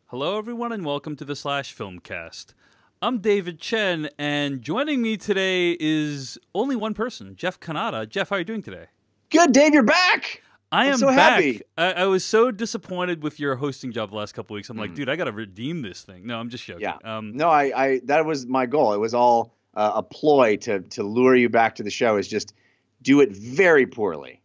Hello, everyone, and welcome to the Slashfilmcast. I'm David Chen, and joining me today is only one person, Jeff Kanata. Jeff, how are you doing today? Good, Dave. You're back. I'm so back. Happy. I was so disappointed with your hosting job the last couple weeks. I'm like, dude, I got to redeem this thing. No, I'm just joking. Yeah. No, I that was my goal. It was all a ploy to lure you back to the show. Is just do it very poorly.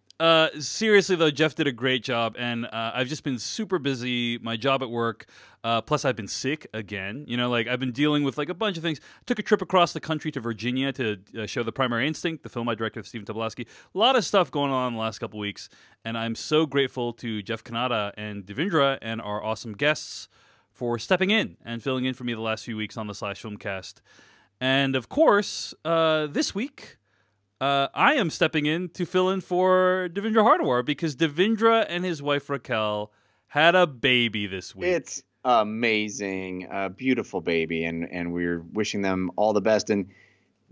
Seriously, though, Jeff did a great job, and I've just been super busy. My job at work, plus I've been sick again. You know, like I've been dealing with like a bunch of things. I took a trip across the country to Virginia to show The Primary Instinct, the film I directed with Stephen Tobolowsky. A lot of stuff going on in the last couple weeks, and I'm so grateful to Jeff Kanata and Devindra and our awesome guests for stepping in and filling in for me the last few weeks on the Slashfilmcast. And of course, this week, I am stepping in to fill in for Devindra Hardawar because Devindra and his wife Raquel had a baby this week. It's amazing, a beautiful baby, and we're wishing them all the best. And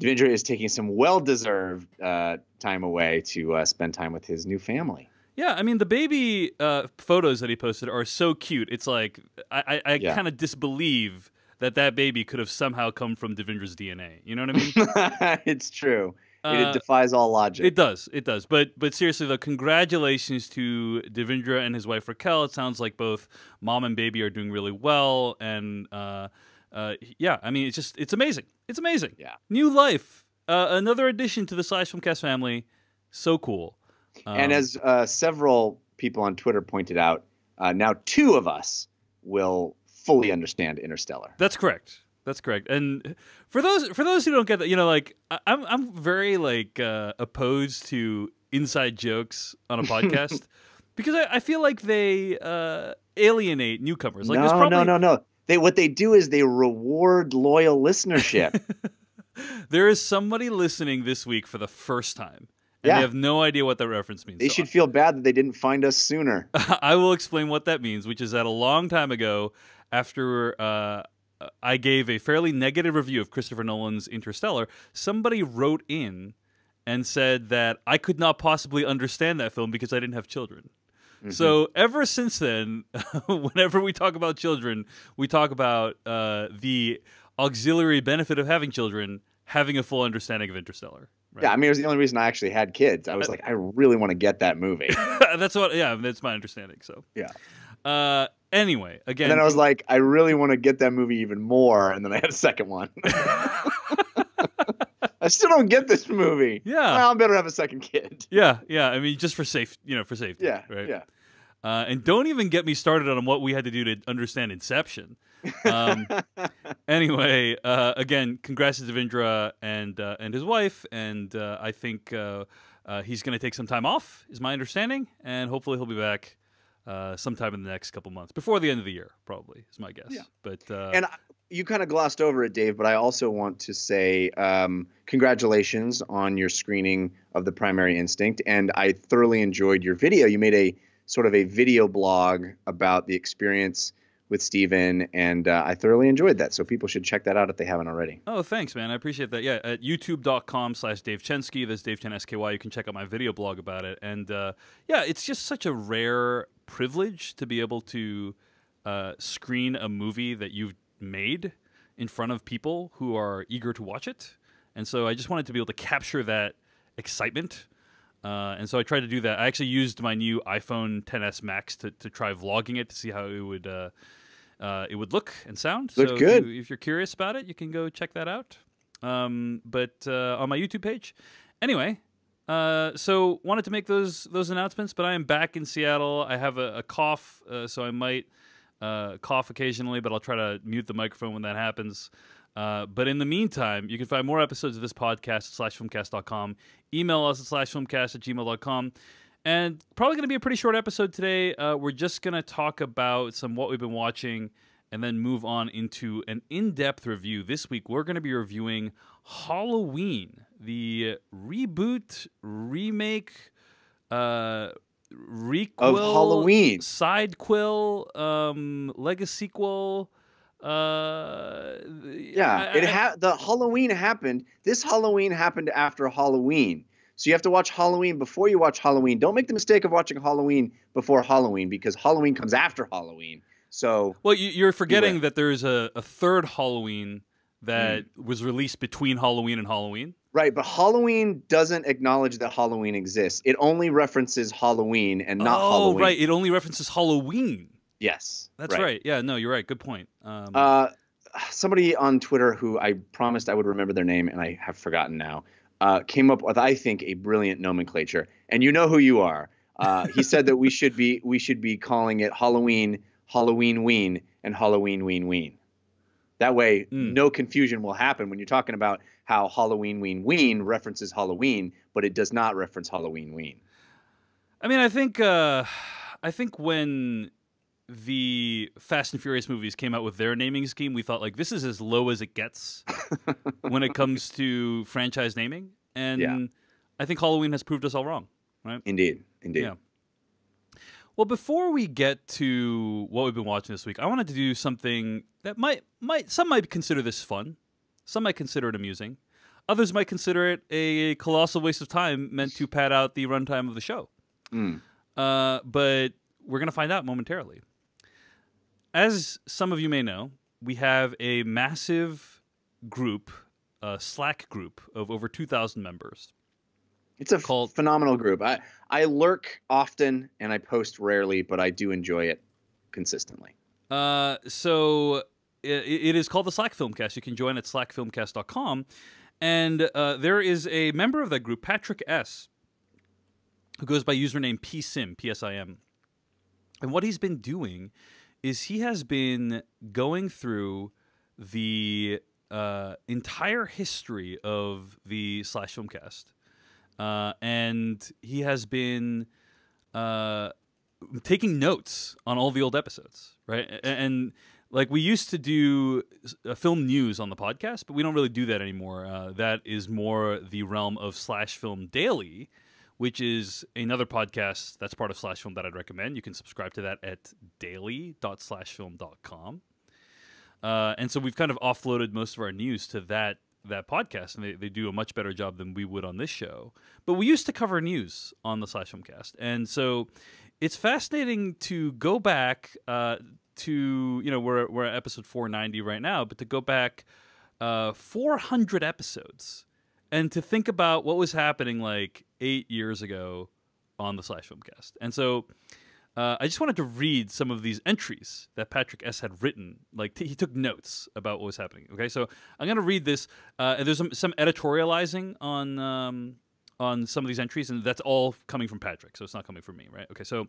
Devindra is taking some well-deserved time away to spend time with his new family. Yeah, I mean, the baby photos that he posted are so cute. It's like, I kind of disbelieve that baby could have somehow come from Devindra's DNA. You know what I mean? It's true. It defies all logic. It does. But seriously, though, congratulations to Devindra and his wife Raquel. It sounds like both mom and baby are doing really well. And yeah, I mean, it's amazing. It's amazing. Yeah. New life. Another addition to the Slashfilmcast family. So cool. And as several people on Twitter pointed out, now two of us will fully understand Interstellar. That's correct. That's correct. And for those who don't get that, you know, like I'm very like opposed to inside jokes on a podcast because I feel like they alienate newcomers. Like No. What they do is they reward loyal listenership. There is somebody listening this week for the first time. And they have no idea what that reference means. They should feel bad that they didn't find us sooner. I will explain what that means, which is that a long time ago, after I gave a fairly negative review of Christopher Nolan's Interstellar, somebody wrote in and said that I could not possibly understand that film because I didn't have children. Mm-hmm. So ever since then, whenever we talk about children, we talk about the auxiliary benefit of having children, having a full understanding of Interstellar. Right? Yeah, I mean, it was the only reason I actually had kids. I was like, I really want to get that movie. That's my understanding. So yeah. Anyway, again. And then I was like, I really want to get that movie even more. And then I had a second one. I still don't get this movie. Yeah. Well, I better have a second kid. Yeah. I mean, just for safety. Yeah. Right. Yeah. And don't even get me started on what we had to do to understand Inception. Anyway, again, congrats to Devindra and his wife. And I think he's going to take some time off, is my understanding. And hopefully he'll be back sometime in the next couple months, before the end of the year, probably is my guess. Yeah. But and you kind of glossed over it, Dave. But I also want to say congratulations on your screening of The Primary Instinct, and I thoroughly enjoyed your video. You made a sort of a video blog about the experience with Stephen, and I thoroughly enjoyed that. So people should check that out if they haven't already. Oh, thanks, man. I appreciate that. Yeah, at youtube.com/DaveChensky, that's Dave Chen SKY. You can check out my video blog about it. And yeah, it's just such a rare privilege to be able to screen a movie that you've made in front of people who are eager to watch it. And so I just wanted to be able to capture that excitement. And so I tried to do that. I actually used my new iPhone XS Max to try vlogging it to see how it would look and sound. Looked good. If you're curious about it, you can go check that out. But on my YouTube page. Anyway, so wanted to make those announcements, but I am back in Seattle. I have a cough, so I might cough occasionally, but I'll try to mute the microphone when that happens. But in the meantime, you can find more episodes of this podcast at slashfilmcast.com. Email us at slashfilmcast@gmail.com. And probably going to be a pretty short episode today. We're just going to talk about what we've been watching and then move on into an in-depth review. This week, we're going to be reviewing Halloween, the reboot, remake, requel of Halloween, sidequel, legacy-quel. The Halloween happened. This Halloween happened after Halloween. So you have to watch Halloween before you watch Halloween. Don't make the mistake of watching Halloween before Halloween, because Halloween comes after Halloween. So, well, you're forgetting beware. that there's a third Halloween that was released between Halloween and Halloween. Right, but Halloween doesn't acknowledge that Halloween exists. It only references Halloween and not Oh, Halloween. right. It only references Halloween. Yes, That's right. Yeah, no, you're right. Good point. Uh, Somebody on Twitter who I promised I would remember their name and I have forgotten now, came up with, I think, a brilliant nomenclature. And you know who you are. He said that we should be calling it Halloween, Halloween Ween, and Halloween Ween Ween. That way, no confusion will happen when you're talking about how Halloween Ween Ween references Halloween, but it does not reference Halloween Ween. I mean, I think when the Fast and Furious movies came out with their naming scheme, we thought like this is as low as it gets when it comes to franchise naming, and Yeah. I think Halloween has proved us all wrong. Right? Indeed. Yeah. Well, before we get to what we've been watching this week, I wanted to do something that some might consider this fun, some might consider it amusing, others might consider it a colossal waste of time meant to pad out the runtime of the show. But we're going to find out momentarily. As some of you may know, we have a massive group, a Slack group of over 2,000 members. It's a phenomenal group. I lurk often and I post rarely, but I do enjoy it consistently. So it is called the Slashfilmcast. You can join at slashfilmcast.com. And there is a member of that group, Patrick S., who goes by username PSIM, P-S-I-M. And what he's been doing is he has been going through the entire history of the Slashfilmcast. And he has been taking notes on all the old episodes, right? And like we used to do film news on the podcast, but we don't really do that anymore. That is more the realm of Slash Film Daily, which is another podcast that's part of Slash Film that I'd recommend. You can subscribe to that at daily.slashfilm.com. And so we've kind of offloaded most of our news to that podcast, and they do a much better job than we would on this show. But we used to cover news on the Slashfilmcast, and so it's fascinating to go back to, you know, we're at episode 490 right now, but to go back 400 episodes and to think about what was happening like 8 years ago on the Slashfilmcast. And so I just wanted to read some of these entries that Patrick S. had written. Like he took notes about what was happening. Okay, so I'm going to read this. And there's some editorializing on some of these entries, and that's all coming from Patrick, so it's not coming from me, right? Okay, so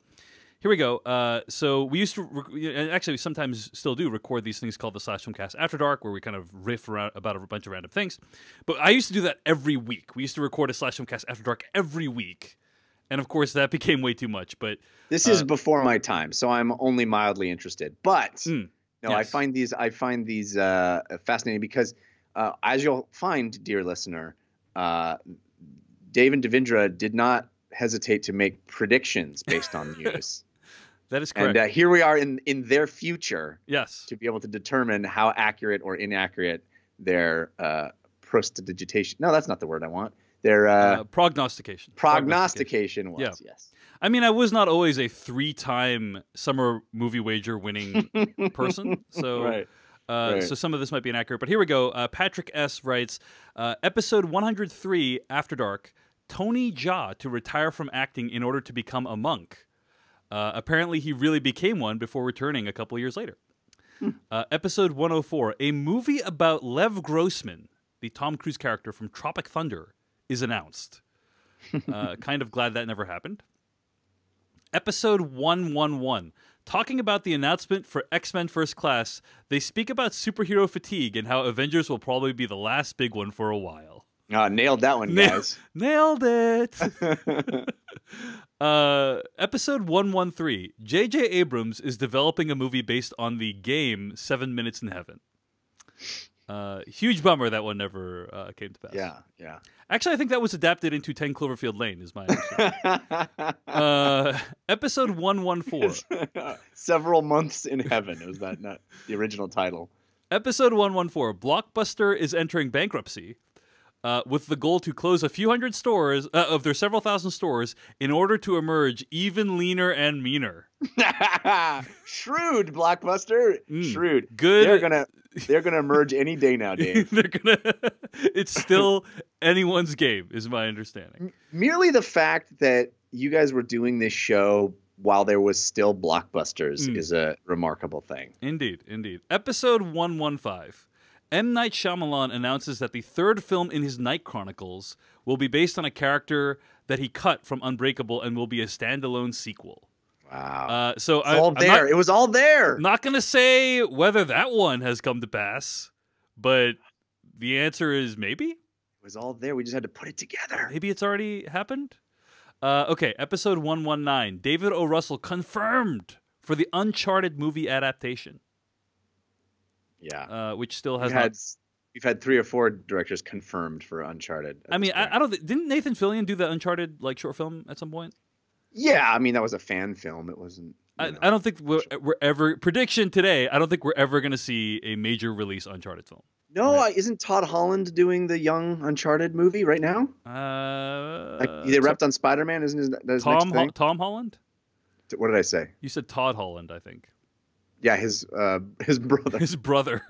here we go. So we used to, actually we sometimes still do, record these things called the Slashfilmcast After Dark, where we kind of riff around about a bunch of random things. But I used to do that every week. We used to record a Slashfilmcast After Dark every week. And of course, that became way too much. But this is before my time, so I'm only mildly interested. But yes. I find these fascinating because, as you'll find, dear listener, Dave and Devindra did not hesitate to make predictions based on news. That is correct. And here we are in their future. Yes. To be able to determine how accurate or inaccurate their prestidigitation. No, that's not the word I want. Their prognostication. Prognostication was, yes. I mean, I was not always a 3-time summer movie wager winning person. So, right. So some of this might be inaccurate. But here we go. Patrick S. writes, episode 103, After Dark, Tony Jaa to retire from acting in order to become a monk. Apparently, he really became one before returning a couple years later. Episode 104, a movie about Lev Grossman, the Tom Cruise character from Tropic Thunder, is announced. Kind of glad that never happened. Episode 111, talking about the announcement for X-Men First Class, they speak about superhero fatigue and how Avengers will probably be the last big one for a while. Nailed that one, guys. Nailed it. Episode 113, J.J. Abrams is developing a movie based on the game 7 Minutes in Heaven. Huge bummer that one never came to pass. Yeah. Actually, I think that was adapted into 10 Cloverfield Lane, is my understanding. Episode 114. Several Months in Heaven. Was that not the original title? Episode 114. Blockbuster is entering bankruptcy. with the goal to close a few hundred stores of their several thousand stores in order to emerge even leaner and meaner. Shrewd, Blockbuster. Shrewd. Good. They're gonna emerge any day now, Dave. It's still anyone's game, is my understanding. Merely the fact that you guys were doing this show while there was still Blockbusters is a remarkable thing. Indeed, indeed. Episode 115. M. Night Shyamalan announces that the third film in his Night Chronicles will be based on a character that he cut from Unbreakable and will be a standalone sequel. Wow. It was all there. Not going to say whether that one has come to pass, but the answer is maybe. It was all there. We just had to put it together. Maybe it's already happened. Okay, episode 119. David O. Russell confirmed for the Uncharted movie adaptation. Yeah. Which still has We've had 3 or 4 directors confirmed for Uncharted. I mean, I don't. Didn't Nathan Fillion do the Uncharted short film at some point? Yeah, I mean that was a fan film. It wasn't. I don't think we're ever prediction today. I don't think we're ever going to see a major release Uncharted film. No, right? Isn't Todd Holland doing the young Uncharted movie right now? They wrapped on Spider-Man, isn't his next thing? Tom Holland? What did I say? You said Todd Holland, I think. Yeah, his brother. His brother,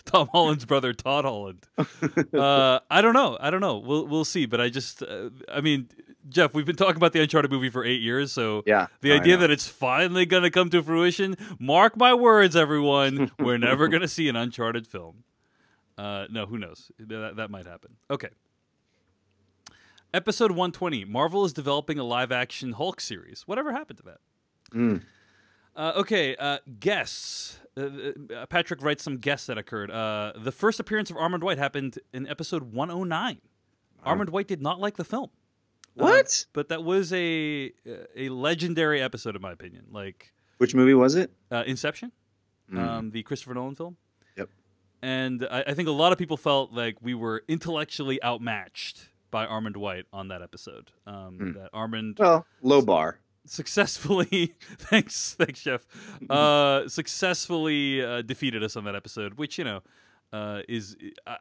Tom Holland's brother, Todd Holland. I don't know. We'll see. But I mean, Jeff, we've been talking about the Uncharted movie for 8 years, so yeah, the idea that it's finally going to come to fruition, mark my words, everyone, we're never going to see an Uncharted film. No, who knows? That might happen. Okay. Episode 120. Marvel is developing a live-action Hulk series. Whatever happened to that? Okay, guests. Patrick writes some guests that occurred. The first appearance of Armand White happened in episode 109. Armand White did not like the film. What? But that was a legendary episode, in my opinion. Like, which movie was it? Inception, the Christopher Nolan film. Yep. And I think a lot of people felt like we were intellectually outmatched by Armand White on that episode. That Armand, low bar. Successfully, thanks, Jeff. Successfully defeated us on that episode, which is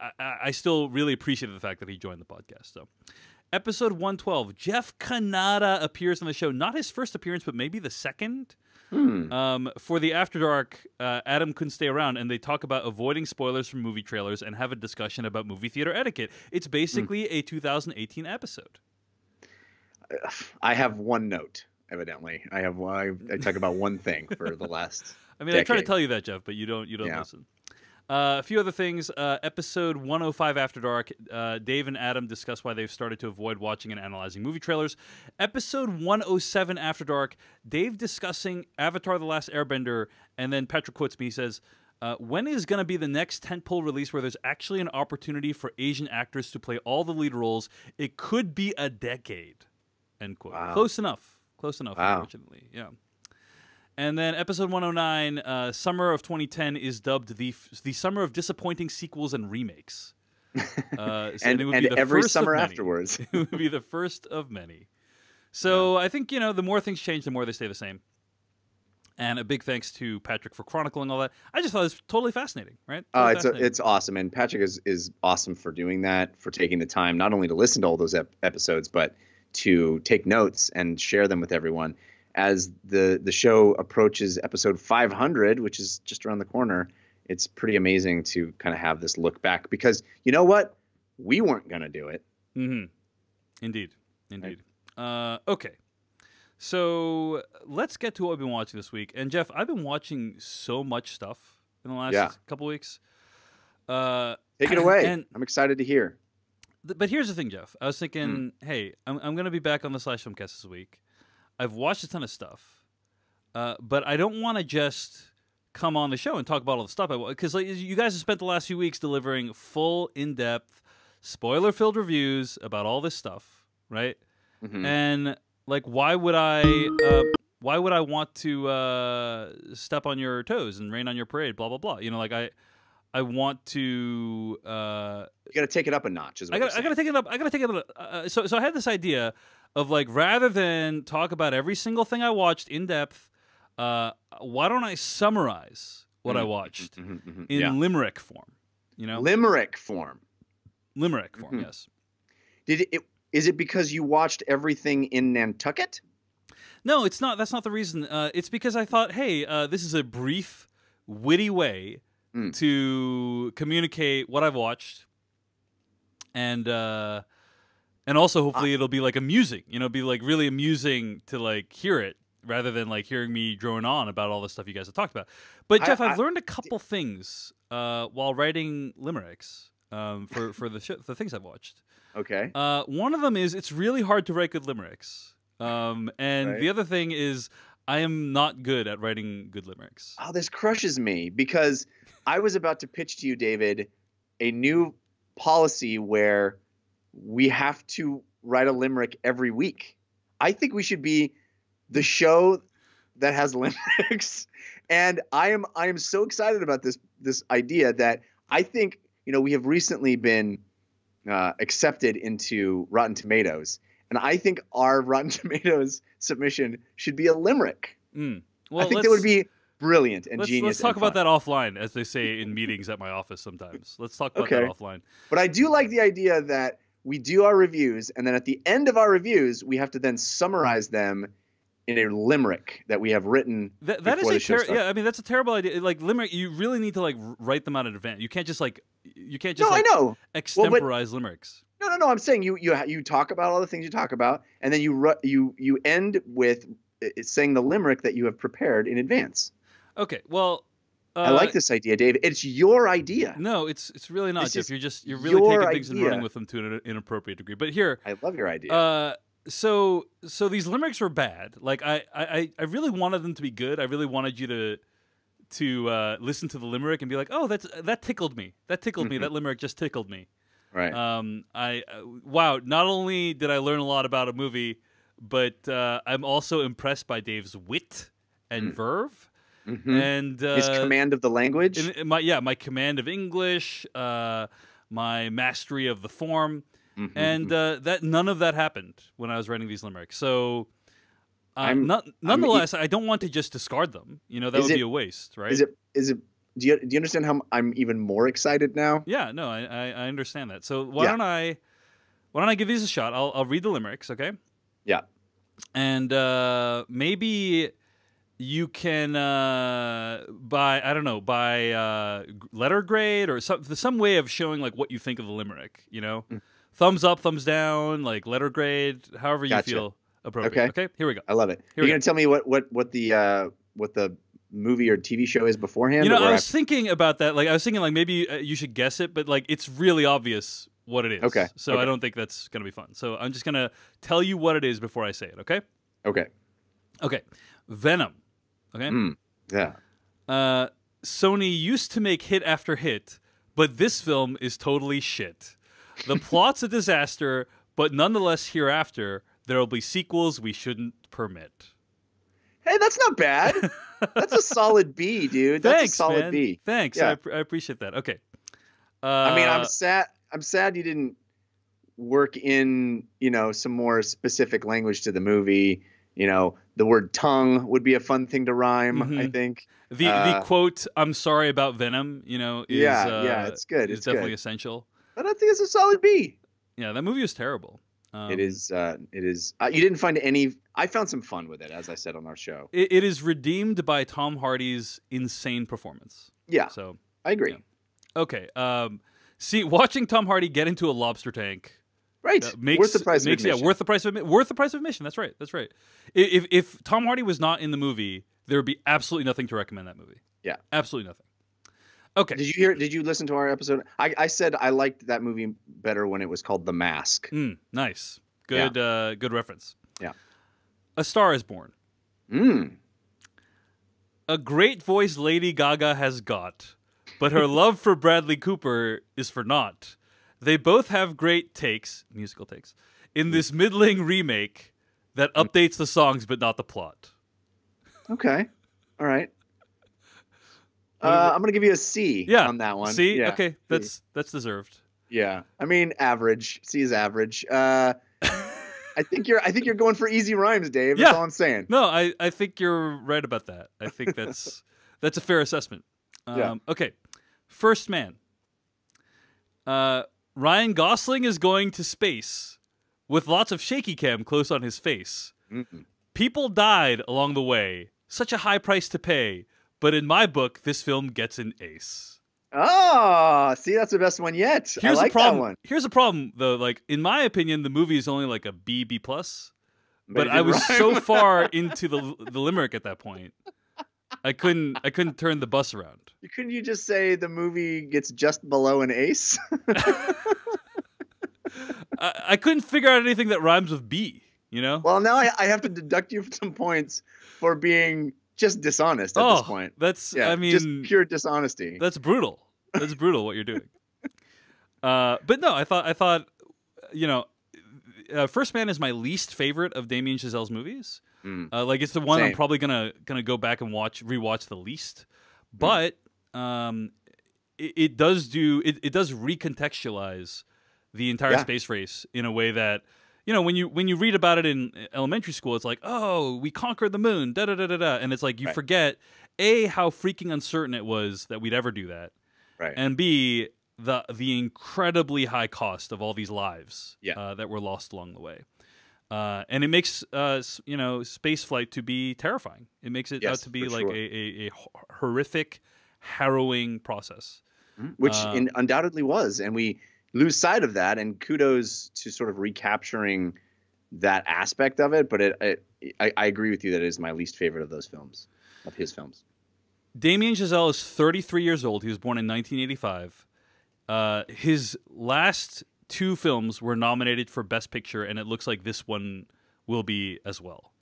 I still really appreciated the fact that he joined the podcast. So, episode 112, Jeff Kanata appears on the show. Not his first appearance, but maybe the second. For the After Dark, Adam couldn't stay around, and they talk about avoiding spoilers from movie trailers and have a discussion about movie theater etiquette. It's basically a 2018 episode. I have one note. Evidently, I talk about one thing for the last. I mean, decade. I try to tell you that, Jeff, but you don't listen. A few other things. Episode 105 After Dark, Dave and Adam discuss why they've started to avoid watching and analyzing movie trailers. Episode 107 After Dark, Dave discussing Avatar: The Last Airbender, and then Patrick quotes me. He says, when is going to be the next tentpole release where there's actually an opportunity for Asian actors to play all the lead roles? It could be a decade. End quote. Wow. Close enough, unfortunately. Yeah. And then episode 109, summer of 2010 is dubbed the summer of disappointing sequels and remakes. And every summer afterwards. It would be the first of many. So I think, the more things change, the more they stay the same. And a big thanks to Patrick for chronicling all that. I just thought it was totally fascinating, right? It's awesome. And Patrick is awesome for doing that, for taking the time not only to listen to all those episodes, but to take notes and share them with everyone. As the show approaches episode 500, which is just around the corner, it's pretty amazing to kind of have this look back, because you know what? We weren't going to do it. Mm-hmm. Indeed. Right. Okay. So let's get to what we've been watching this week. And Jeff, I've been watching so much stuff in the last couple weeks. Take it away. And I'm excited to hear. But here's the thing, Jeff. I was thinking, hey, I'm going to be back on the Slashfilmcast this week. I've watched a ton of stuff, but I don't want to just come on the show and talk about all the stuff. Because you guys have spent the last few weeks delivering full, in-depth, spoiler-filled reviews about all this stuff, right? Mm-hmm. And why would I want to step on your toes and rain on your parade? Blah blah blah. I want to. You got to take it up a notch. I got to take it up. So I had this idea of rather than talk about every single thing I watched in depth, why don't I summarize what I watched in limerick form? Limerick form. Limerick form. Yes. Is it because you watched everything in Nantucket? No, it's not. That's not the reason. It's because I thought, hey, this is a brief, witty way to communicate what I've watched, and also hopefully it'll be like amusing. You know, be like really amusing to like hear it rather than like hearing me drone on about all the stuff you guys have talked about. But Jeff, I've learned a couple things while writing limericks for the things I've watched. Okay. One of them is it's really hard to write good limericks. And the other thing is I am not good at writing good limericks. Oh, this crushes me because I was about to pitch to you, David, a new policy where we have to write a limerick every week. I think we should be the show that has limericks. And I am so excited about this idea that I think, we have recently been accepted into Rotten Tomatoes. And I think our Rotten Tomatoes submission should be a limerick. Well, I think that would be brilliant and genius. Let's talk about that offline, as they say in meetings at my office sometimes. Let's talk about that offline. But I do like the idea that we do our reviews, and then at the end of our reviews, we have to then summarize them in a limerick that we have written. That is I mean, that's a terrible idea. Like limerick, you really need to like write them out in advance. You can't just I know. Extemporize limericks. No. I'm saying you talk about all the things you talk about, and then you end with saying the limerick that you have prepared in advance. Okay, well, I like this idea, Dave. It's your idea. No, it's really not, Jeff. You're really taking things and running with them to an inappropriate degree. But here, I love your idea. So these limericks were bad. Like I really wanted them to be good. I really wanted you to listen to the limerick and be like, oh, that tickled me. That tickled me. That limerick just tickled me. Right. Wow. Not only did I learn a lot about a movie, but I'm also impressed by Dave's wit and verve, and his command of the language. My command of English, my mastery of the form, and that none of that happened when I was writing these limericks. So, nonetheless, I don't want to just discard them. That would be a waste, right? Is it? Do you understand how I'm even more excited now? Yeah, no, I understand that. So why don't I give these a shot? I'll read the limericks, okay? Yeah. And maybe you can by letter grade or some way of showing like what you think of the limerick. Thumbs up, thumbs down, like letter grade, however you feel appropriate. Okay, here we go. I love it. You're gonna tell me what the movie or TV show is beforehand? I was thinking about that. Like I was thinking like maybe you should guess it, but like it's really obvious what it is. Okay. So I don't think that's gonna be fun. So I'm just gonna tell you what it is before I say it. Okay. Okay. Venom. Okay. Yeah. Sony used to make hit after hit, but this film is totally shit. The plot's a disaster, but nonetheless hereafter there'll be sequels we shouldn't permit. Hey, that's not bad. That's a solid B, dude. That's Thanks, a solid man. B. Thanks. Yeah. I appreciate that. Okay. I mean, I'm sad you didn't work in, some more specific language to the movie. The word tongue would be a fun thing to rhyme, I think. The quote, "I'm sorry about Venom," is it's good. It's definitely essential. But I think it's a solid B. Yeah, that movie was terrible. It is. You didn't find any. I found some fun with it, as I said on our show. It is redeemed by Tom Hardy's insane performance. Yeah. So I agree. Yeah. Okay. Watching Tom Hardy get into a lobster tank, right? Worth the price of admission. Yeah, worth the price of admission. That's right. If Tom Hardy was not in the movie, there would be absolutely nothing to recommend that movie. Yeah, absolutely nothing. Okay. Did you listen to our episode? I said I liked that movie better when it was called The Mask. Nice. Good. Yeah. Good reference. Yeah. A Star is Born. A great voice Lady Gaga has got, but her love for Bradley Cooper is for naught. They both have great musical takes, in this middling remake that updates the songs but not the plot. Okay. All right. I'm gonna give you a C on that one. C? Yeah. Okay, that's deserved. Yeah. I mean, average. C is average. I think you're going for easy rhymes, Dave. That's all I'm saying. No, I think you're right about that. I think that's a fair assessment. Okay. First Man. Ryan Gosling is going to space, with lots of shaky cam close on his face. Mm-mm. People died along the way. Such a high price to pay. But in my book, this film gets an ace. Oh, see, that's the best one yet. I like that one. Here's a problem, though. Like, in my opinion, the movie is only like a B plus. But it I was didn't so rhyme. far into the limerick at that point, I couldn't turn the bus around. Couldn't you just say the movie gets just below an ace? I couldn't figure out anything that rhymes with B. You know? Well, now I have to deduct you some points for being just dishonest at this point. That's Yeah, I mean, just pure dishonesty. That's brutal. That's brutal what you're doing. But no, I thought, you know, First Man is my least favorite of Damien Chazelle's movies. Like it's the one Same. I'm probably gonna go back and rewatch the least. But it does recontextualize the entire space race in a way that, you know, when you read about it in elementary school, it's like, oh, we conquered the moon, da da da da da, and it's like you forget A, how freaking uncertain it was that we'd ever do that, Right. and B, the incredibly high cost of all these lives that were lost along the way. And it makes you know, space flight to be terrifying. It makes it out to be like a horrific, harrowing process, which undoubtedly was, and we lose sight of that. And kudos to sort of recapturing that aspect of it. But I agree with you that it is my least favorite of those films, of his films. Damien Chazelle is 33 years old. He was born in 1985. His last two films were nominated for Best Picture, and it looks like this one will be as well.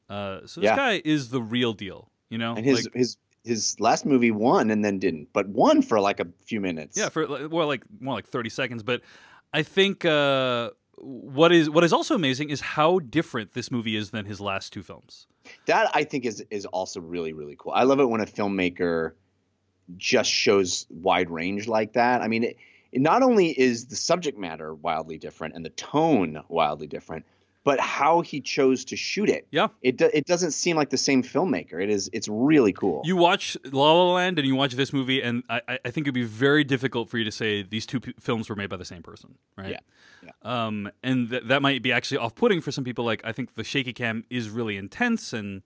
So this guy is the real deal, you know? And his last movie won and then didn't, but won for like a few minutes. Yeah, for more like 30 seconds. But I think what is also amazing is how different this movie is than his last two films. That I think is also really, really cool. I love it when a filmmaker just shows wide range like that. I mean, it not only is the subject matter wildly different and the tone wildly different, but how he chose to shoot it. Yeah. It doesn't seem like the same filmmaker. It's really cool. You watch La La Land and you watch this movie, and I think it'd be very difficult for you to say these two films were made by the same person, right? Yeah. And that might be actually off-putting for some people. Like, I think the shaky cam is really intense and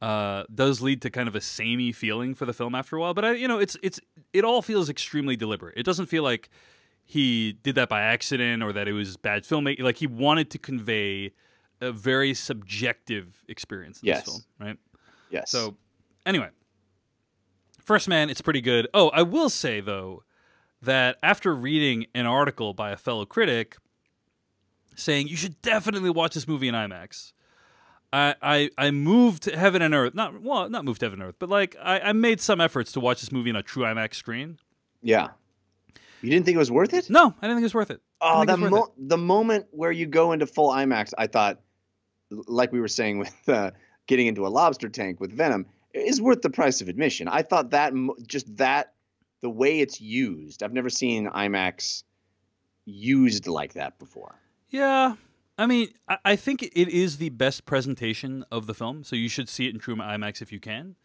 does lead to kind of a samey feeling for the film after a while. But it all feels extremely deliberate. It doesn't feel like he did that by accident or that it was bad filmmaking. Like, he wanted to convey a very subjective experience in this film, right? Yes. So, anyway, First Man, it's pretty good. Oh, I will say, though, that after reading an article by a fellow critic saying you should definitely watch this movie in IMAX, I moved to heaven and earth. Not moved to heaven and earth, but like I made some efforts to watch this movie on a true IMAX screen. Yeah. You didn't think it was worth it? No, I didn't think it was worth it. Oh, the moment where you go into full IMAX, I thought, like we were saying with getting into a lobster tank with Venom, is worth the price of admission. I thought that the way it's used, I've never seen IMAX used like that before. Yeah. I mean, I think it is the best presentation of the film, so you should see it in true IMAX if you can.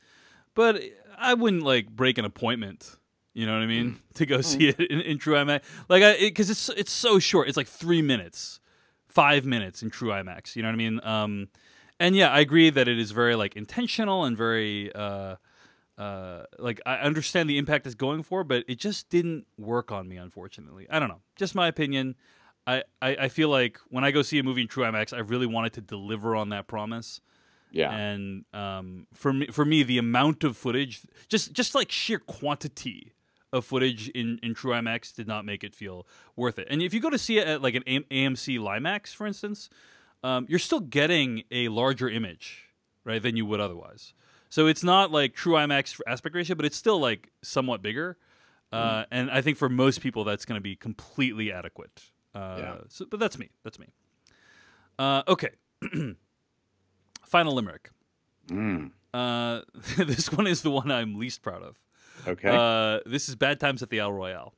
But I wouldn't like break an appointment. You know what I mean? To go see it in true IMAX, like because it's so short. It's like 3 minutes, 5 minutes in true IMAX. You know what I mean? And yeah, I agree that it is very like intentional and very like I understand the impact it's going for, but it just didn't work on me, unfortunately. I don't know, just my opinion. I feel like when I go see a movie in true IMAX, I really wanted to deliver on that promise. Yeah. And for me, the amount of footage, just like sheer quantity of footage in true IMAX did not make it feel worth it. And if you go to see it at like an AMC Limax, for instance, you're still getting a larger image, right, than you would otherwise. So it's not like true IMAX aspect ratio, but it's still like somewhat bigger. And I think for most people, that's going to be completely adequate. So, but that's me. That's me. Okay. Final limerick. This one is the one I'm least proud of. Okay. This is Bad Times at the El Royale.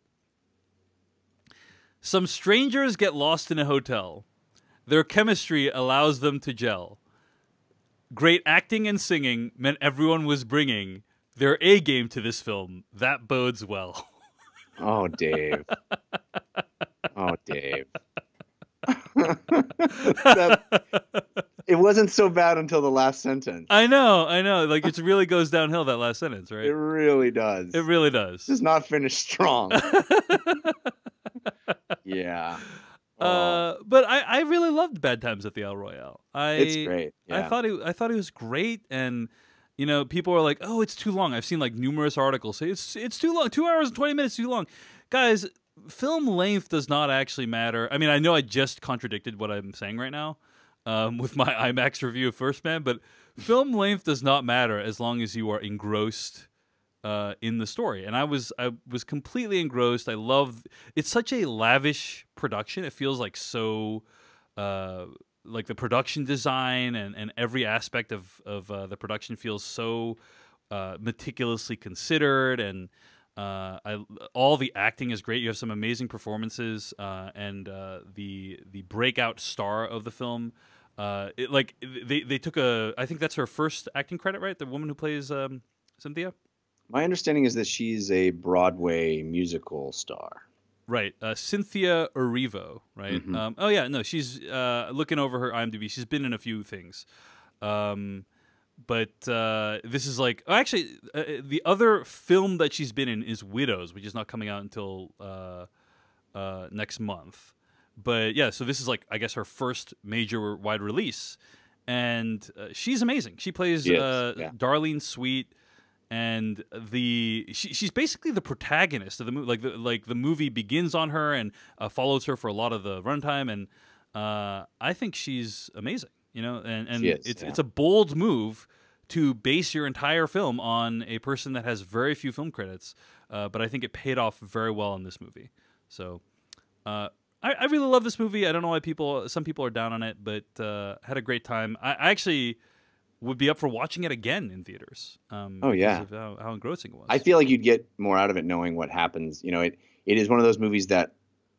Some strangers get lost in a hotel. Their chemistry allows them to gel. Great acting and singing meant everyone was bringing their A game to this film. That bodes well. Oh, Dave. Oh, Dave. It wasn't so bad until the last sentence. I know. Like, it really goes downhill, that last sentence, right? It really does. It really does. Does not finish strong. Yeah. But I really loved Bad Times at the El Royale. It's great. Yeah. I thought it was great, and people are like, "Oh, it's too long." I've seen like numerous articles say it's too long. 2 hours and 20 minutes too long. Guys, film length does not actually matter. I mean, I know I just contradicted what I'm saying right now with my IMAX review of First Man, but film length does not matter as long as you are engrossed in the story. And I was completely engrossed. I love it's such a lavish production. It feels like so like the production design and every aspect of the production feels so meticulously considered, and all the acting is great. You have some amazing performances, and the breakout star of the film. They took I think that's her first acting credit, right? The woman who plays Cynthia. My understanding is that she's a Broadway musical star. Right, Cynthia Erivo, right? Mm-hmm. Oh yeah, no, she's looking over her IMDb. She's been in a few things, but this is like the other film that she's been in is Widows, which is not coming out until next month. But yeah, so this is like I guess her first major wide release, and she's amazing. She plays Darlene Sweet. And she's basically the protagonist of the movie. Like the movie begins on her and follows her for a lot of the runtime, and I think she's amazing. And it's a bold move to base your entire film on a person that has very few film credits, but I think it paid off very well in this movie. So I really love this movie. I don't know why some people are down on it, but had a great time. I actually would be up for watching it again in theaters. Yeah, because of how engrossing it was. I feel like you'd get more out of it knowing what happens. It is one of those movies that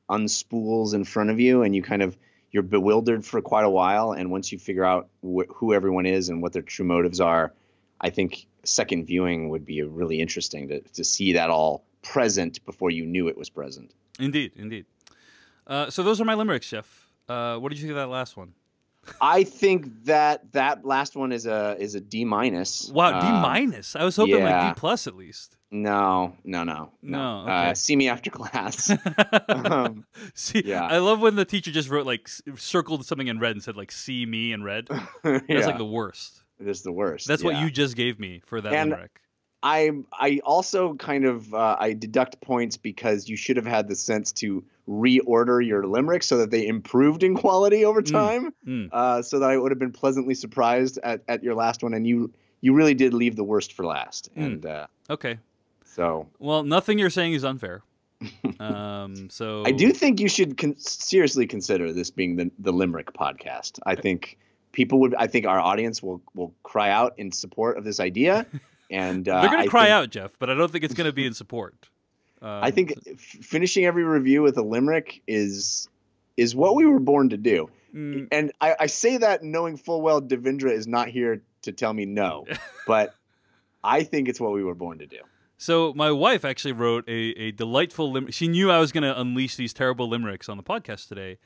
unspools in front of you, and you're bewildered for quite a while. And once you figure out who everyone is and what their true motives are, I think second viewing would be really interesting to see that all present before you knew it was present. Indeed. So those are my limericks, Jeff. What did you think of that last one? I think that last one is a D-. Wow, D-. I was hoping like D+ at least. No. Okay. See me after class. I love when the teacher just wrote like circled something in red and said like "see me" in red. That's like the worst. It is the worst. That's what you just gave me for that limerick. I also kind of I deduct points because you should have had the sense to reorder your limericks so that they improved in quality over time, so that I would have been pleasantly surprised at your last one. And you really did leave the worst for last. And okay. So well, nothing you're saying is unfair. So I do think you should seriously consider this being the limerick podcast. I think I think our audience will cry out in support of this idea. And they're going to cry out, Jeff, but I don't think it's going to be in support. I think finishing every review with a limerick is what we were born to do. And I say that knowing full well Devindra is not here to tell me no, but I think it's what we were born to do. So my wife actually wrote a delightful limerick. She knew I was going to unleash these terrible limericks on the podcast today,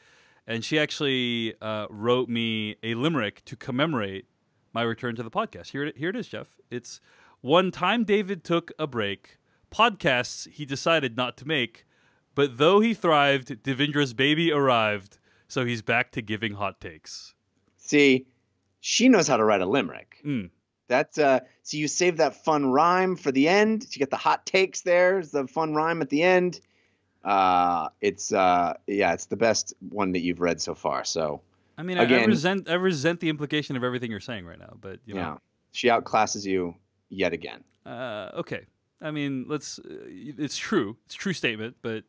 and she actually wrote me a limerick to commemorate my return to the podcast. Here it is, Jeff. It's: one time David took a break. Podcasts he decided not to make. But though he thrived, Devindra's baby arrived. So he's back to giving hot takes. See, she knows how to write a limerick. That's so you save that fun rhyme for the end. You get the hot takes there. It's the fun rhyme at the end. It's the best one that you've read so far. So I mean, again, I resent the implication of everything you're saying right now, but she outclasses you yet again. Okay. I mean, it's true. It's a true statement, but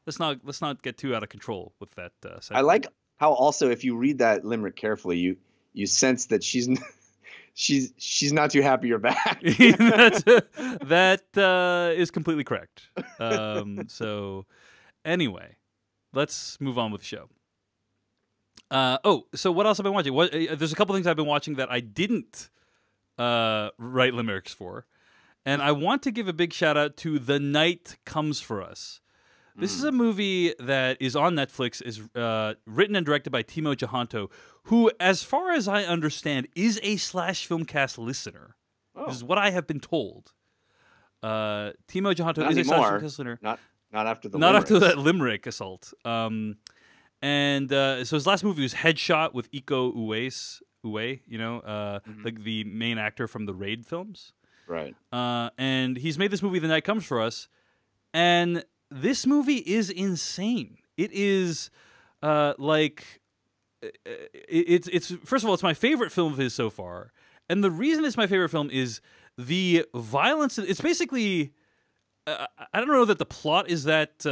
let's not get too out of control with that sentence. I like how also if you read that limerick carefully, you sense that she's not too happy you're back. That is completely correct. So anyway, let's move on with the show. So what else have I been watching? There's a couple things I've been watching that I didn't write limericks for. And I want to give a big shout out to The Night Comes For Us. This is a movie that is on Netflix, is written and directed by Timo Jahanto, who, as far as I understand, is a Slashfilmcast listener. Oh. This is what I have been told. Timo Jahanto Not is a anymore. Slashfilmcast listener. Not after the Not limericks. after that limerick assault. So his last movie was Headshot with Iko Uwais, the main actor from the Raid films. Right. And he's made this movie, The Night Comes for Us, and this movie is insane. It is it's first of all, it's my favorite film of his so far, and the reason it's my favorite film is the violence. It's basically. I don't know that the plot is that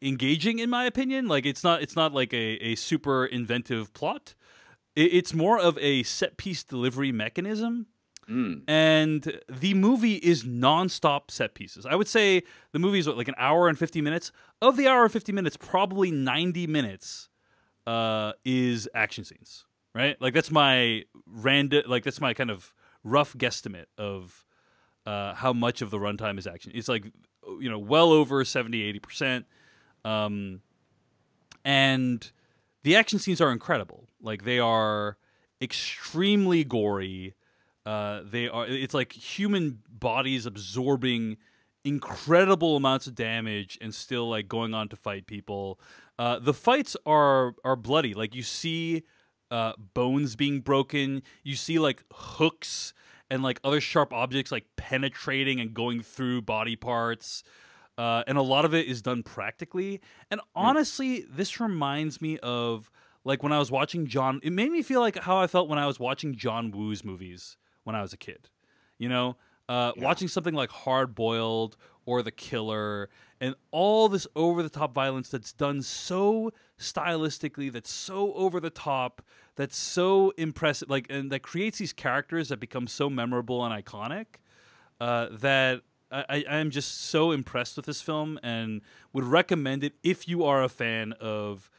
engaging, in my opinion. Like it's not like a super inventive plot. It's more of a set piece delivery mechanism. And the movie is nonstop set pieces. I would say the movie is like an hour and 50 minutes. Of the hour and 50 minutes, probably 90 minutes is action scenes. Right? Like that's my that's my kind of rough guesstimate of how much of the runtime is action. It's like, well over 70-80%. And the action scenes are incredible. Like they are extremely gory. It's like human bodies absorbing incredible amounts of damage and still like going on to fight people. The fights are bloody. Like you see bones being broken. You see like hooks and like other sharp objects like penetrating and going through body parts. And a lot of it is done practically. And honestly, this reminds me of like when I was watching it made me feel like how I felt when I was watching John Woo's movies when I was a kid. Watching something like Hard Boiled or The Killer and all this over-the-top violence that's done so stylistically, that's so over-the-top, that's so impressive, and that creates these characters that become so memorable and iconic, that I am just so impressed with this film and would recommend it if you are a fan of,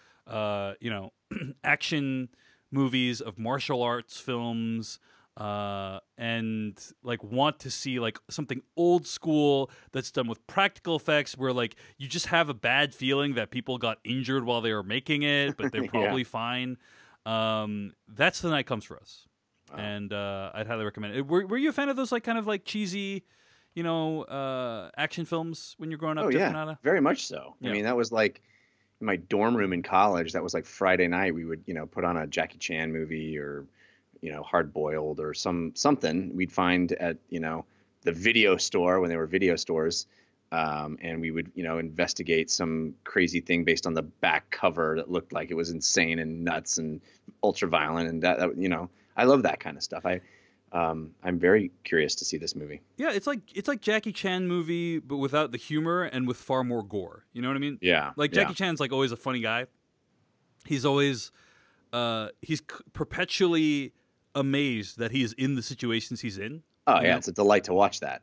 action movies, of martial arts films, and like want to see like something old school that's done with practical effects where like you just have a bad feeling that people got injured while they were making it, but they're probably fine. That's The Night Comes for Us. Wow. And I'd highly recommend it. Were you a fan of those like kind of like cheesy, action films when you're growing up? Oh yeah, very much so. Yeah. I mean, that was like in my dorm room in college. That was like Friday night. We would put on a Jackie Chan movie or Hard Boiled or something we'd find at the video store when there were video stores, and we would investigate some crazy thing based on the back cover that looked like it was insane and nuts and ultra violent, and that I love that kind of stuff. I'm very curious to see this movie. Yeah, it's like Jackie Chan movie, but without the humor and with far more gore. You know what I mean? Yeah. Like Jackie Chan's like always a funny guy. He's always he's perpetually amazed that he is in the situations he's in. Oh yeah, it's a delight to watch that.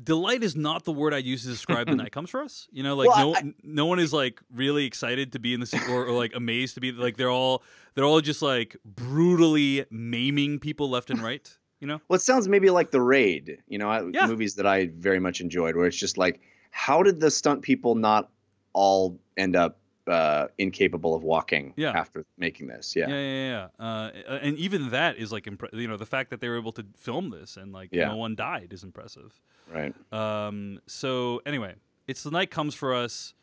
Delight is not the word I'd use to describe The Night Comes for Us. No one is like really excited to be in the or like amazed to be like they're all just like brutally maiming people left and right. Well, it sounds maybe like The Raid. Movies that I very much enjoyed, where it's just like, how did the stunt people not all end up incapable of walking after making this? And even that is like the fact that they were able to film this and like no one died is impressive, right? So anyway, it's The Night Comes for Us.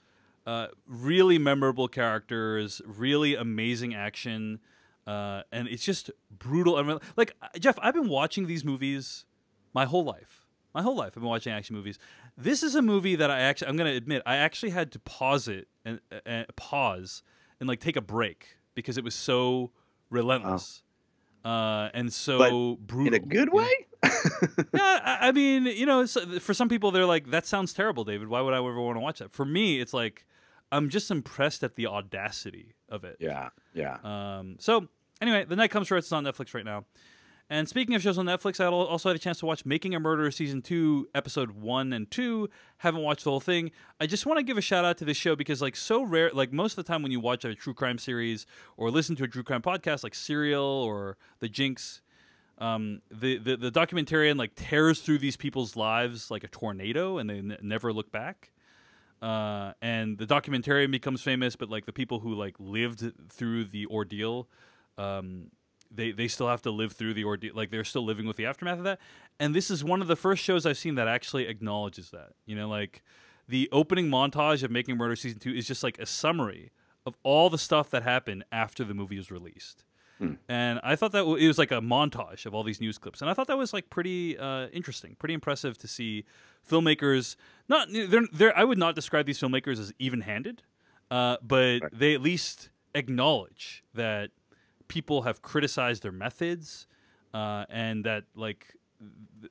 Really memorable characters, really amazing action, and it's just brutal. I mean, like Jeff, I've been watching these movies my whole life. I've been watching action movies. This is a movie that I'm going to admit, I actually had to pause it and like take a break because it was so relentless, and so brutal. In a good way? Yeah, I mean, for some people they're like, that sounds terrible, David. Why would I ever want to watch that? For me, it's like, I'm just impressed at the audacity of it. Yeah. So anyway, The Night Comes for Us is on Netflix right now. And speaking of shows on Netflix, I also had a chance to watch Making a Murderer Season 2, Episode 1 and 2. Haven't watched the whole thing. I just want to give a shout out to this show because, like, so rare, like, most of the time when you watch a true crime series or listen to a true crime podcast like Serial or The Jinx, The documentarian like tears through these people's lives like a tornado, and they never look back. And the documentarian becomes famous, but like the people who like lived through the ordeal, they still have to live through the ordeal. Like they're still living with the aftermath of that. And this is one of the first shows I've seen that actually acknowledges that. You know, like the opening montage of Making a Murder season 2 is just like a summary of all the stuff that happened after the movie was released. And I thought that it was like a montage of all these news clips, and I thought that was like pretty interesting, pretty impressive to see filmmakers. Not they're I would not describe these filmmakers as even-handed, but they at least acknowledge that people have criticized their methods, and that like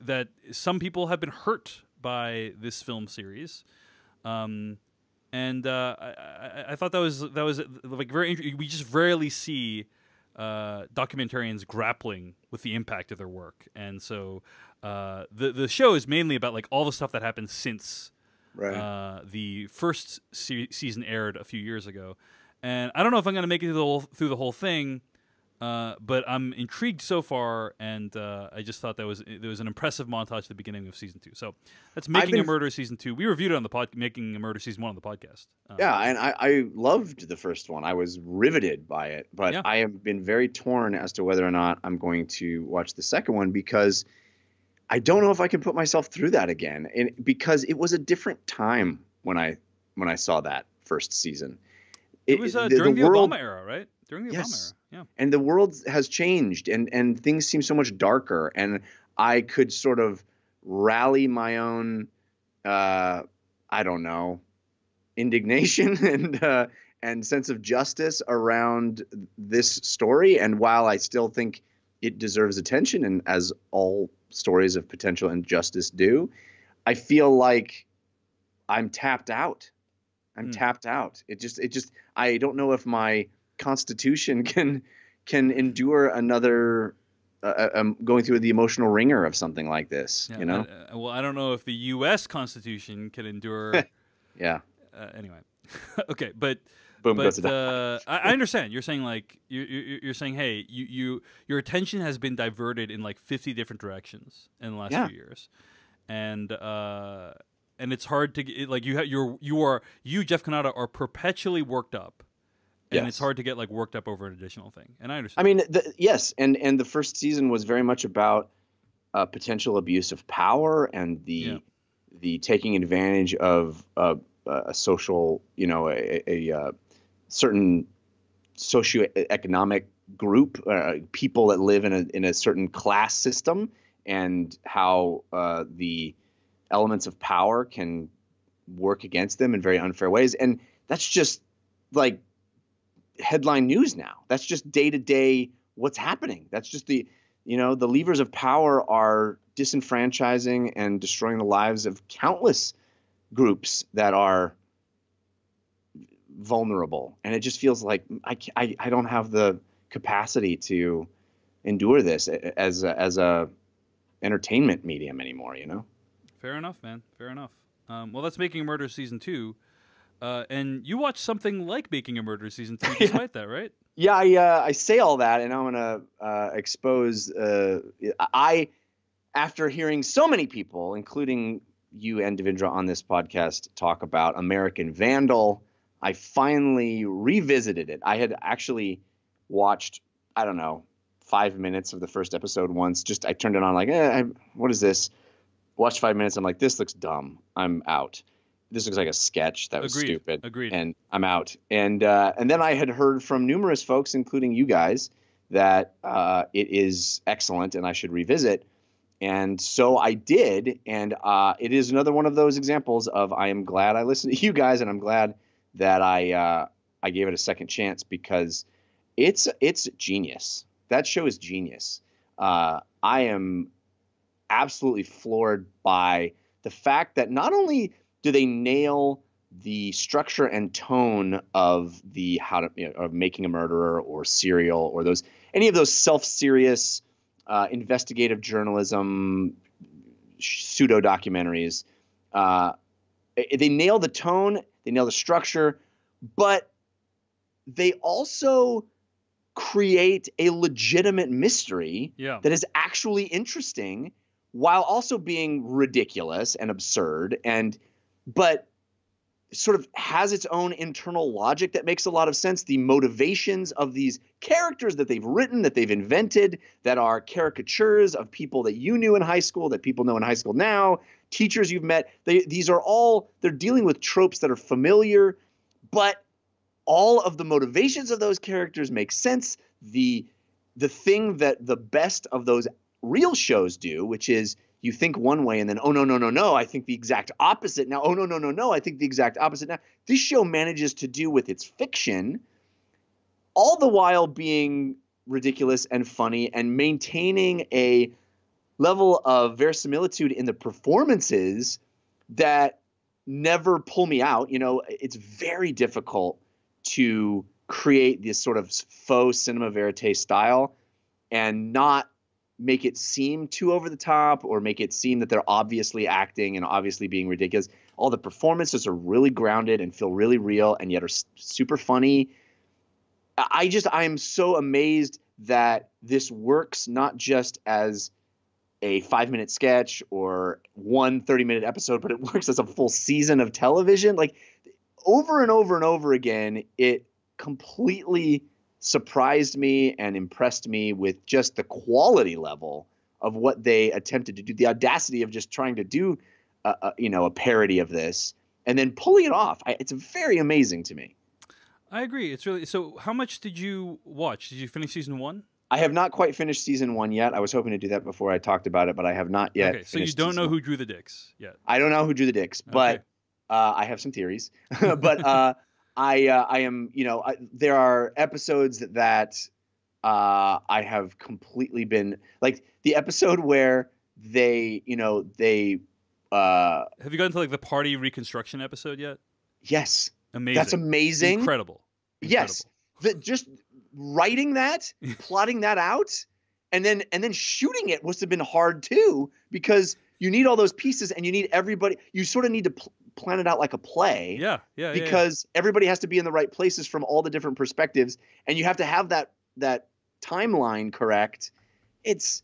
that some people have been hurt by this film series. And I thought that was like very interesting. We just rarely see documentarians grappling with the impact of their work, and so the show is mainly about like all the stuff that happened since the first season aired a few years ago. And I don't know if I'm going to make it through the whole thing, but I'm intrigued so far, and I just thought there was an impressive montage at the beginning of season 2. So that's Making a Murder season 2. We reviewed it on the Making a Murder season 1 on the podcast. Yeah, and I loved the first one. I was riveted by it, but I have been very torn as to whether or not I'm going to watch the second one, because I don't know if I can put myself through that again, and because it was a different time when I saw that first season. It was during the world, Obama era, right? During the Obama era. Yeah. And the world has changed, and things seem so much darker, and I could sort of rally my own, I don't know, indignation and sense of justice around this story. And while I still think it deserves attention, and as all stories of potential injustice do, I feel like I'm tapped out. Tapped out. It just I don't know if my constitution can endure another going through the emotional ringer of something like this. Yeah, you know. I don't know if the U.S. Constitution can endure. Yeah. Anyway, okay, but Boom, I understand. You're saying like you're saying, hey, your attention has been diverted in like 50 different directions in the last few years, and it's hard to get, like you Jeff Kanata are perpetually worked up. And it's hard to get like worked up over an additional thing, and I understand. I mean, yes, and the first season was very much about potential abuse of power and the taking advantage of a social, a certain socioeconomic group, people that live in a certain class system, and how the elements of power can work against them in very unfair ways, and that's just like headline news now. That's just day to day what's happening. That's just the levers of power are disenfranchising and destroying the lives of countless groups that are vulnerable. And it just feels like I don't have the capacity to endure this as a entertainment medium anymore. Fair enough, man. Fair enough. Well, that's Making a Murder season 2. And you watched something like Making a Murder season 2 despite that, right? Yeah, I say all that, and I'm going to expose after hearing so many people, including you and Devindra on this podcast, talk about American Vandal, I finally revisited it. I had actually watched, I don't know, 5 minutes of the first episode once. I turned it on like, what is this? Watched 5 minutes. I'm like, this looks dumb. I'm out. This looks like a sketch that was stupid. Agreed. And I'm out. And then I had heard from numerous folks, including you guys, that it is excellent and I should revisit. And so I did. And it is another one of those examples of I am glad I listened to you guys, and I'm glad that I gave it a second chance, because it's genius. That show is genius. I am absolutely floored by the fact that not only do they nail the structure and tone of of Making a Murderer or Serial or any of those self-serious investigative journalism pseudo documentaries. They nail the tone, they nail the structure, but they also create a legitimate mystery Yeah. that is actually interesting while also being ridiculous and absurd, but sort of has its own internal logic that makes a lot of sense. The motivations of these characters that they've written, that they've invented, that are caricatures of people that you knew in high school, that people know in high school now, teachers you've met. These are all, they're dealing with tropes that are familiar, but all of the motivations of those characters make sense. The thing that the best of those real shows do, which is you think one way and then, oh, no, I think the exact opposite now. Oh, no, I think the exact opposite now. This show manages to do with its fiction, all the while being ridiculous and funny and maintaining a level of verisimilitude in the performances that never pull me out. You know, it's very difficult to create this sort of faux cinema verite style and not make it seem too over the top or make it seem that they're obviously acting and obviously being ridiculous. All the performances are really grounded and feel really real and yet are super funny. I'm so amazed that this works not just as a 5-minute sketch or one 30-minute episode, but it works as a full season of television. Like over and over and over again, it completely surprised me and impressed me with just the quality level of what they attempted to do, the audacity of just trying to do a parody of this and then pulling it off. It's very amazing to me. I agree. It's really, so how much did you watch? Did you finish season 1? I have not quite finished season 1 yet. I was hoping to do that before I talked about it, but I have not yet. Okay, so you don't know who drew the dicks yet. I don't know who drew the dicks, but okay. I have some theories. But I am, there are episodes that I have completely been like the episode where they have you gotten to like the party reconstruction episode yet? Yes. Amazing. That's amazing. Incredible. Yes. Just writing that, plotting that out, and then shooting it must have been hard too, because you need all those pieces and you need everybody. You sort of need to plan it out like a play. Yeah. Because everybody has to be in the right places from all the different perspectives, and you have to have that timeline correct. It's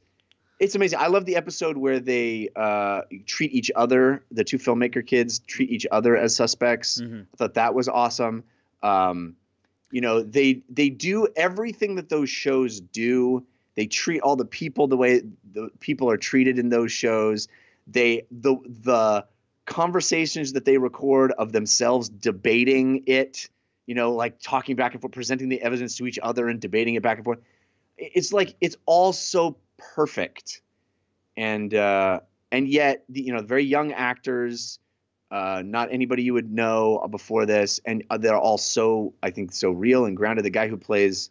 amazing. I love the episode where they treat each other, the two filmmaker kids treat each other as suspects. Mm-hmm. I thought that was awesome. They do everything that those shows do. They treat all the people the way the people are treated in those shows. The conversations that they record of themselves debating it, like talking back and forth, presenting the evidence to each other and debating it back and forth. It's like it's all so perfect, and yet very young actors, not anybody you would know before this, and they're all so, I think, so real and grounded. The guy who plays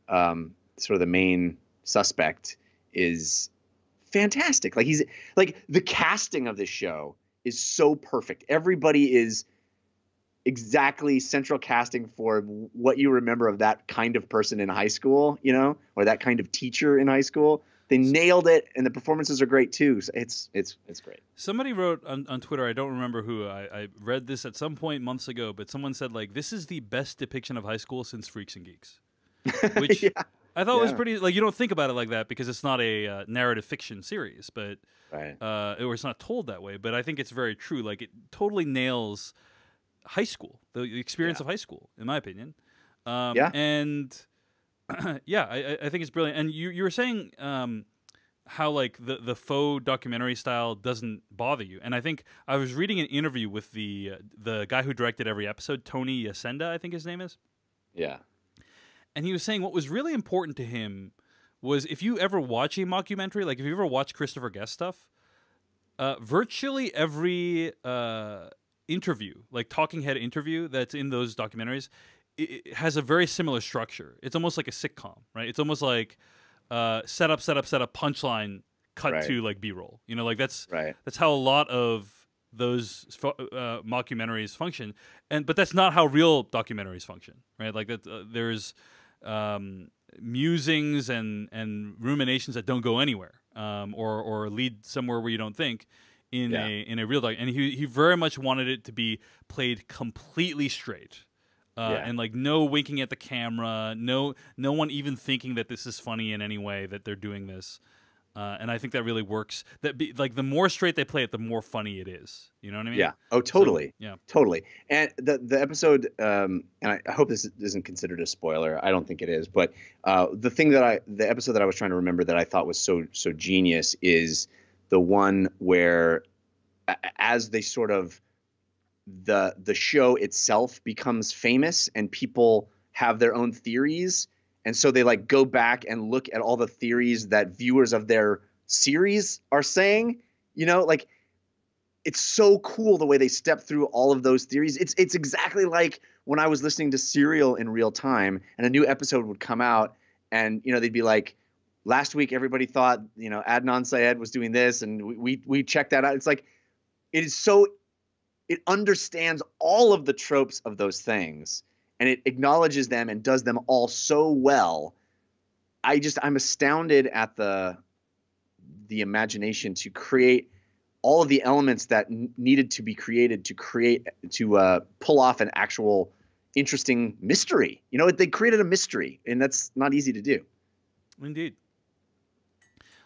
sort of the main suspect is fantastic. Like he's like the casting of this show is so perfect. Everybody is exactly central casting for what you remember of that kind of person in high school, or that kind of teacher in high school. They nailed it, and the performances are great too. So it's great. Somebody wrote on Twitter, I don't remember who, I read this at some point months ago, but someone said, like, this is the best depiction of high school since Freaks and Geeks. Which yeah. I thought was pretty, like, you don't think about it like that because it's not a narrative fiction series, but right. Or it's not told that way, but I think it's very true. Like, it totally nails high school, the experience of high school, in my opinion. And I think it's brilliant. And you were saying how like the faux documentary style doesn't bother you. And I think I was reading an interview with the guy who directed every episode, Tony Yacenda, I think his name is. Yeah. And he was saying what was really important to him was if you ever watch a mockumentary, like if you ever watch Christopher Guest stuff, virtually every interview, like talking head interview that's in those documentaries, it has a very similar structure. It's almost like a sitcom, right? It's almost like set up, punchline, cut to like B-roll. Like that's how a lot of those mockumentaries function. But that's not how real documentaries function, right? Like that, there's musings and ruminations that don't go anywhere, or lead somewhere where you don't think. In a real doc, and he very much wanted it to be played completely straight. Yeah. And like no winking at the camera, no one even thinking that this is funny in any way that they're doing this. And I think that really works. Like the more straight they play it, the more funny it is. You know what I mean? Yeah. Oh, So, totally. yeah. Totally. And the episode, and I hope this isn't considered a spoiler. I don't think it is. But the episode that I was trying to remember that I thought was so genius is the one where, as they sort of the show itself becomes famous and people have their own theories, and so they like go back and look at all the theories that viewers of their series are saying, like it's so cool the way they step through all of those theories. It's exactly like when I was listening to Serial in real time and a new episode would come out and they'd be like, last week everybody thought Adnan Syed was doing this and we checked that out. It's like it understands all of the tropes of those things and it acknowledges them and does them all so well. I'm astounded at the imagination to create all of the elements that needed to be created to pull off an actual interesting mystery. They created a mystery, and that's not easy to do. Indeed.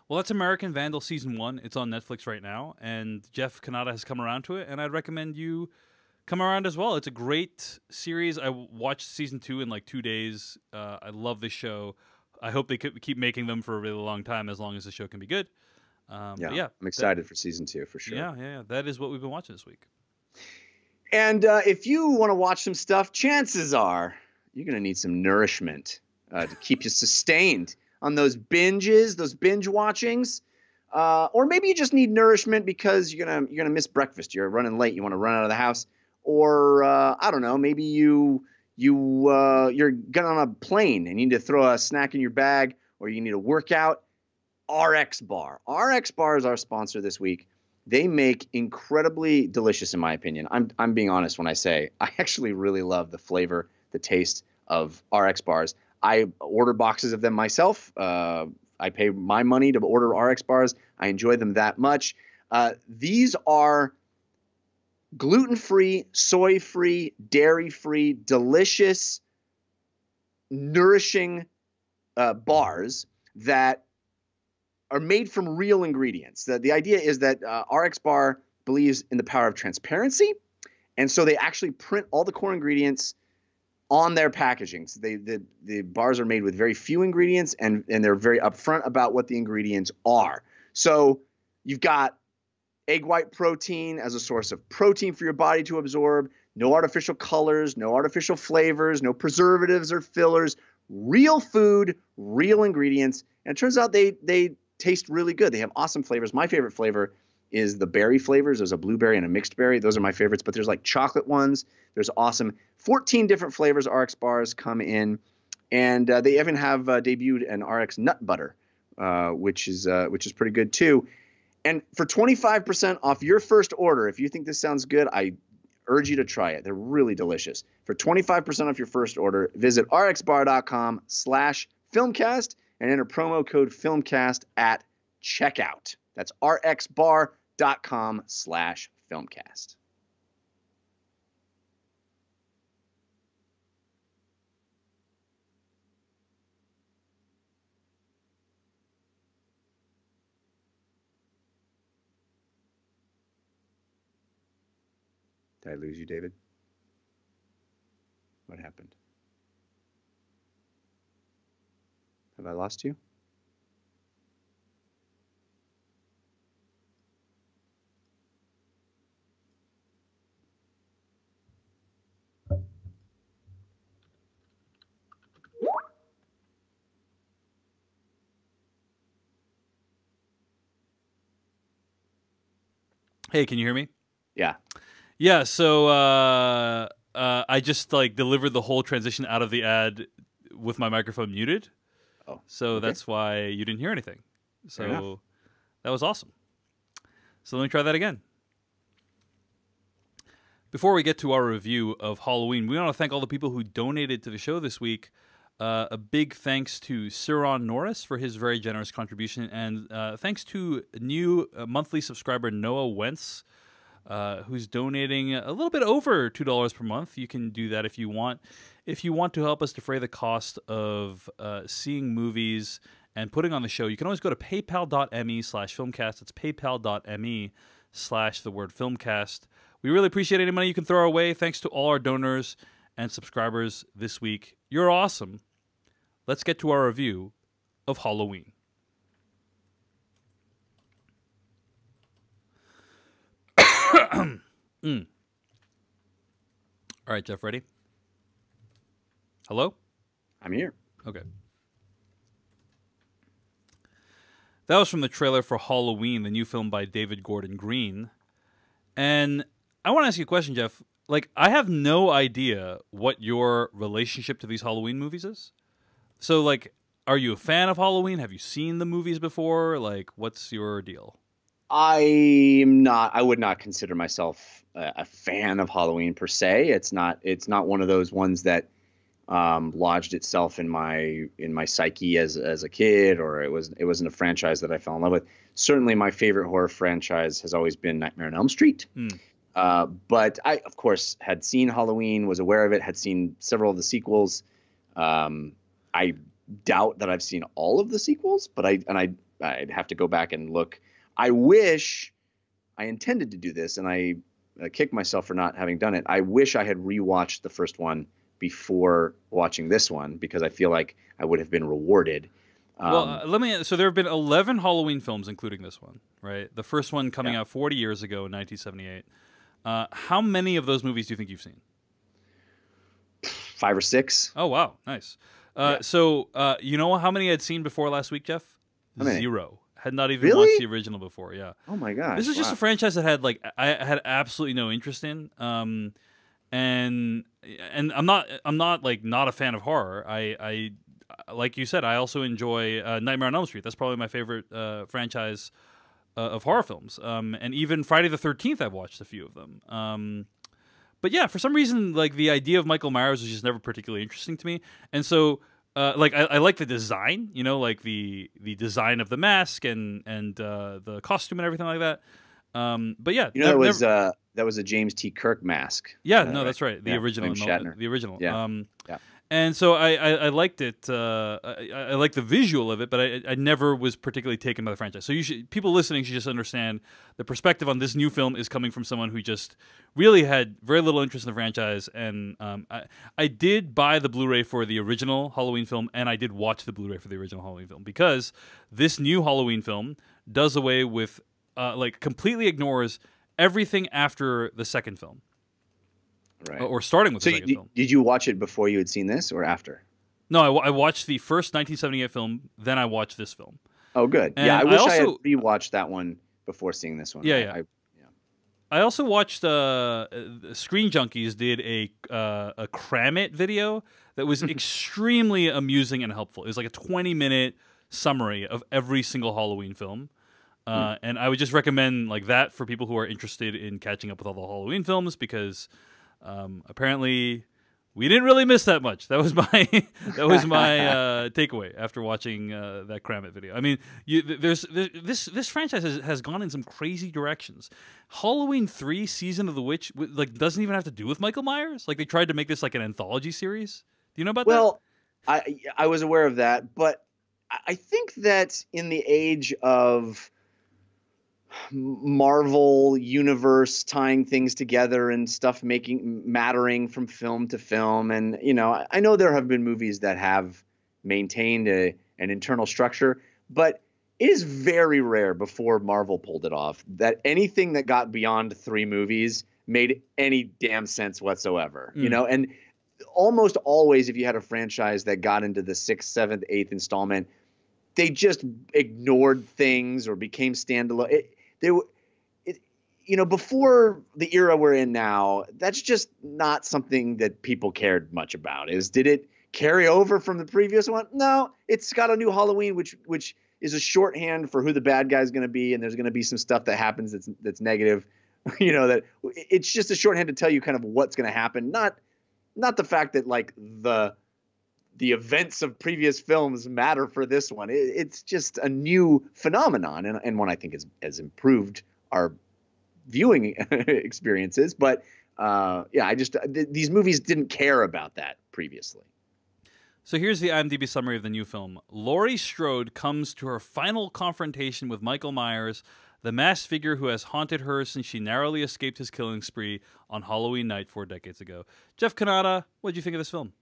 Well, that's American Vandal Season 1. It's on Netflix right now, and Jeff Kanata has come around to it, and I'd recommend you come around as well. It's a great series. I watched Season 2 in like 2 days. I love this show. I hope they keep making them for a really long time, as long as the show can be good. Yeah, I'm excited for Season 2 for sure. Yeah. That is what we've been watching this week. And if you want to watch some stuff, chances are you're going to need some nourishment to keep you sustained on those binges, those binge watchings. Or maybe you just need nourishment because you're gonna miss breakfast. You're running late. You want to run out of the house. Or I don't know. Maybe you're getting on a plane and you need to throw a snack in your bag, or you need a workout. RX Bar. RX Bar is our sponsor this week. They make incredibly delicious, in my opinion. I'm being honest when I say I actually really love the flavor, the taste of RX Bars. I order boxes of them myself. I pay my money to order RX Bars. I enjoy them that much. These are gluten-free, soy-free, dairy-free, delicious, nourishing bars that are made from real ingredients. The idea is that RX Bar believes in the power of transparency, and so they actually print all the core ingredients on their packaging. So the bars are made with very few ingredients, and they're very upfront about what the ingredients are. So you've got egg white protein as a source of protein for your body to absorb, no artificial colors, no artificial flavors, no preservatives or fillers, real food, real ingredients. And it turns out they taste really good. They have awesome flavors. My favorite flavor is the berry flavors. There's a blueberry and a mixed berry. Those are my favorites, but there's like chocolate ones. There's awesome 14 different flavors RX bars come in, and they even have debuted an RX nut butter, which is pretty good too. And for 25% off your first order, if you think this sounds good, I urge you to try it. They're really delicious. For 25% off your first order, visit rxbar.com/filmcast and enter promo code filmcast at checkout. That's rxbar.com/filmcast. Did I lose you, David? What happened? Have I lost you? Hey, can you hear me? Yeah. Yeah, so I just like delivered the whole transition out of the ad with my microphone muted. Oh. So okay. that's why you didn't hear anything. Fair enough. So that was awesome. So let me try that again. Before we get to our review of Halloween, we want to thank all the people who donated to the show this week. A big thanks to Ciron Norris for his very generous contribution, and thanks to new monthly subscriber Noah Wentz. who's donating a little bit over $2 per month. You can do that if you want. If you want to help us defray the cost of seeing movies and putting on the show, you can always go to paypal.me/filmcast. It's paypal.me/filmcast. We really appreciate any money you can throw our way. Thanks to all our donors and subscribers this week. You're awesome. Let's get to our review of Halloween. All right, Jeff, ready? Hello? I'm here. Okay. That was from the trailer for Halloween, the new film by David Gordon Green. And I want to ask you a question, Jeff. Like, I have no idea what your relationship to these Halloween movies is. So, like, are you a fan of Halloween? Have you seen the movies before? Like, what's your deal? I'm not. I would not consider myself a fan of Halloween per se. It's not one of those ones that lodged itself in my psyche as a kid, or it wasn't a franchise that I fell in love with. Certainly, my favorite horror franchise has always been Nightmare on Elm Street. But I, of course, had seen Halloween, was aware of it, had seen several of the sequels. I doubt that I've seen all of the sequels, but I'd have to go back and look. I wish I intended to do this, and I kick myself for not having done it. I wish I had rewatched the first one before watching this one, because I feel like I would have been rewarded. So there have been 11 Halloween films, including this one, right? The first one coming out 40 years ago in 1978. How many of those movies do you think you've seen? 5 or 6. Oh, wow. Nice. So you know how many I'd seen before last week, Jeff? How many? 0. Had not even Really? watched the original before. Yeah. Oh my gosh. This is just a franchise that I had absolutely no interest in. And I'm not like not a fan of horror. I like you said, I also enjoy Nightmare on Elm Street. That's probably my favorite franchise of horror films. And even Friday the 13th, I've watched a few of them. But yeah, for some reason, like the idea of Michael Myers was just never particularly interesting to me. And so, like I like the design, you know, like the design of the mask and the costume and everything like that. But yeah, you know, that was a James T. Kirk mask. Yeah, no, that's right. The Yeah, original, Shatner. the original. Yeah. Yeah. And so I liked it. I like the visual of it, but I never was particularly taken by the franchise. So people listening should just understand the perspective on this new film is coming from someone who just really had very little interest in the franchise. And I did buy the Blu-ray for the original Halloween film, and I did watch the Blu-ray for the original Halloween film, because this new Halloween film does away with, like, completely ignores everything after the second film. Right. Or starting with the second film. Did you watch it before you had seen this, or after? No, I watched the first 1978 film, then I watched this film. Oh, good. And yeah, I wish I had rewatched that one before seeing this one. Yeah. I also watched Screen Junkies did a Cram It video that was extremely amusing and helpful. It was like a 20-minute summary of every single Halloween film. And I would just recommend like that for people who are interested in catching up with all the Halloween films, because apparently we didn't really miss that much. That was my takeaway after watching that Cram It video. I mean, this franchise has gone in some crazy directions. Halloween 3: Season of the Witch like doesn't even have to do with Michael Myers. Like they tried to make this like an anthology series. Do you know about that? Well, I was aware of that, but I think that in the age of Marvel universe tying things together and stuff mattering from film to film, and you know, I know there have been movies that have maintained an internal structure, but it is very rare before Marvel pulled it off that anything that got beyond 3 movies made any damn sense whatsoever. You know, and almost always if you had a franchise that got into the 6th, 7th, 8th installment, they just ignored things or became standalone. You know, before the era we're in now, that's just not something that people cared much about. Did it carry over from the previous one? No, it's got a new Halloween, which is a shorthand for who the bad guy is going to be, and there's going to be some stuff that happens that's negative. You know, that it's just a shorthand to tell you kind of what's going to happen, not the fact that like the events of previous films matter for this one. It's just a new phenomenon, and one I think has improved our viewing experiences. But yeah, these movies didn't care about that previously. So here's the IMDb summary of the new film. Laurie Strode comes to her final confrontation with Michael Myers, the masked figure who has haunted her since she narrowly escaped his killing spree on Halloween night 4 decades ago. Jeff Kanata, what did you think of this film?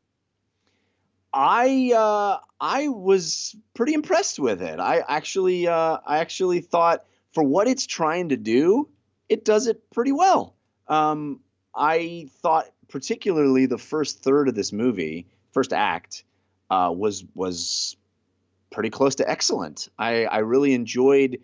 I was pretty impressed with it. I actually thought for what it's trying to do, it does it pretty well. I thought particularly the first third of this movie, first act, was pretty close to excellent. I really enjoyed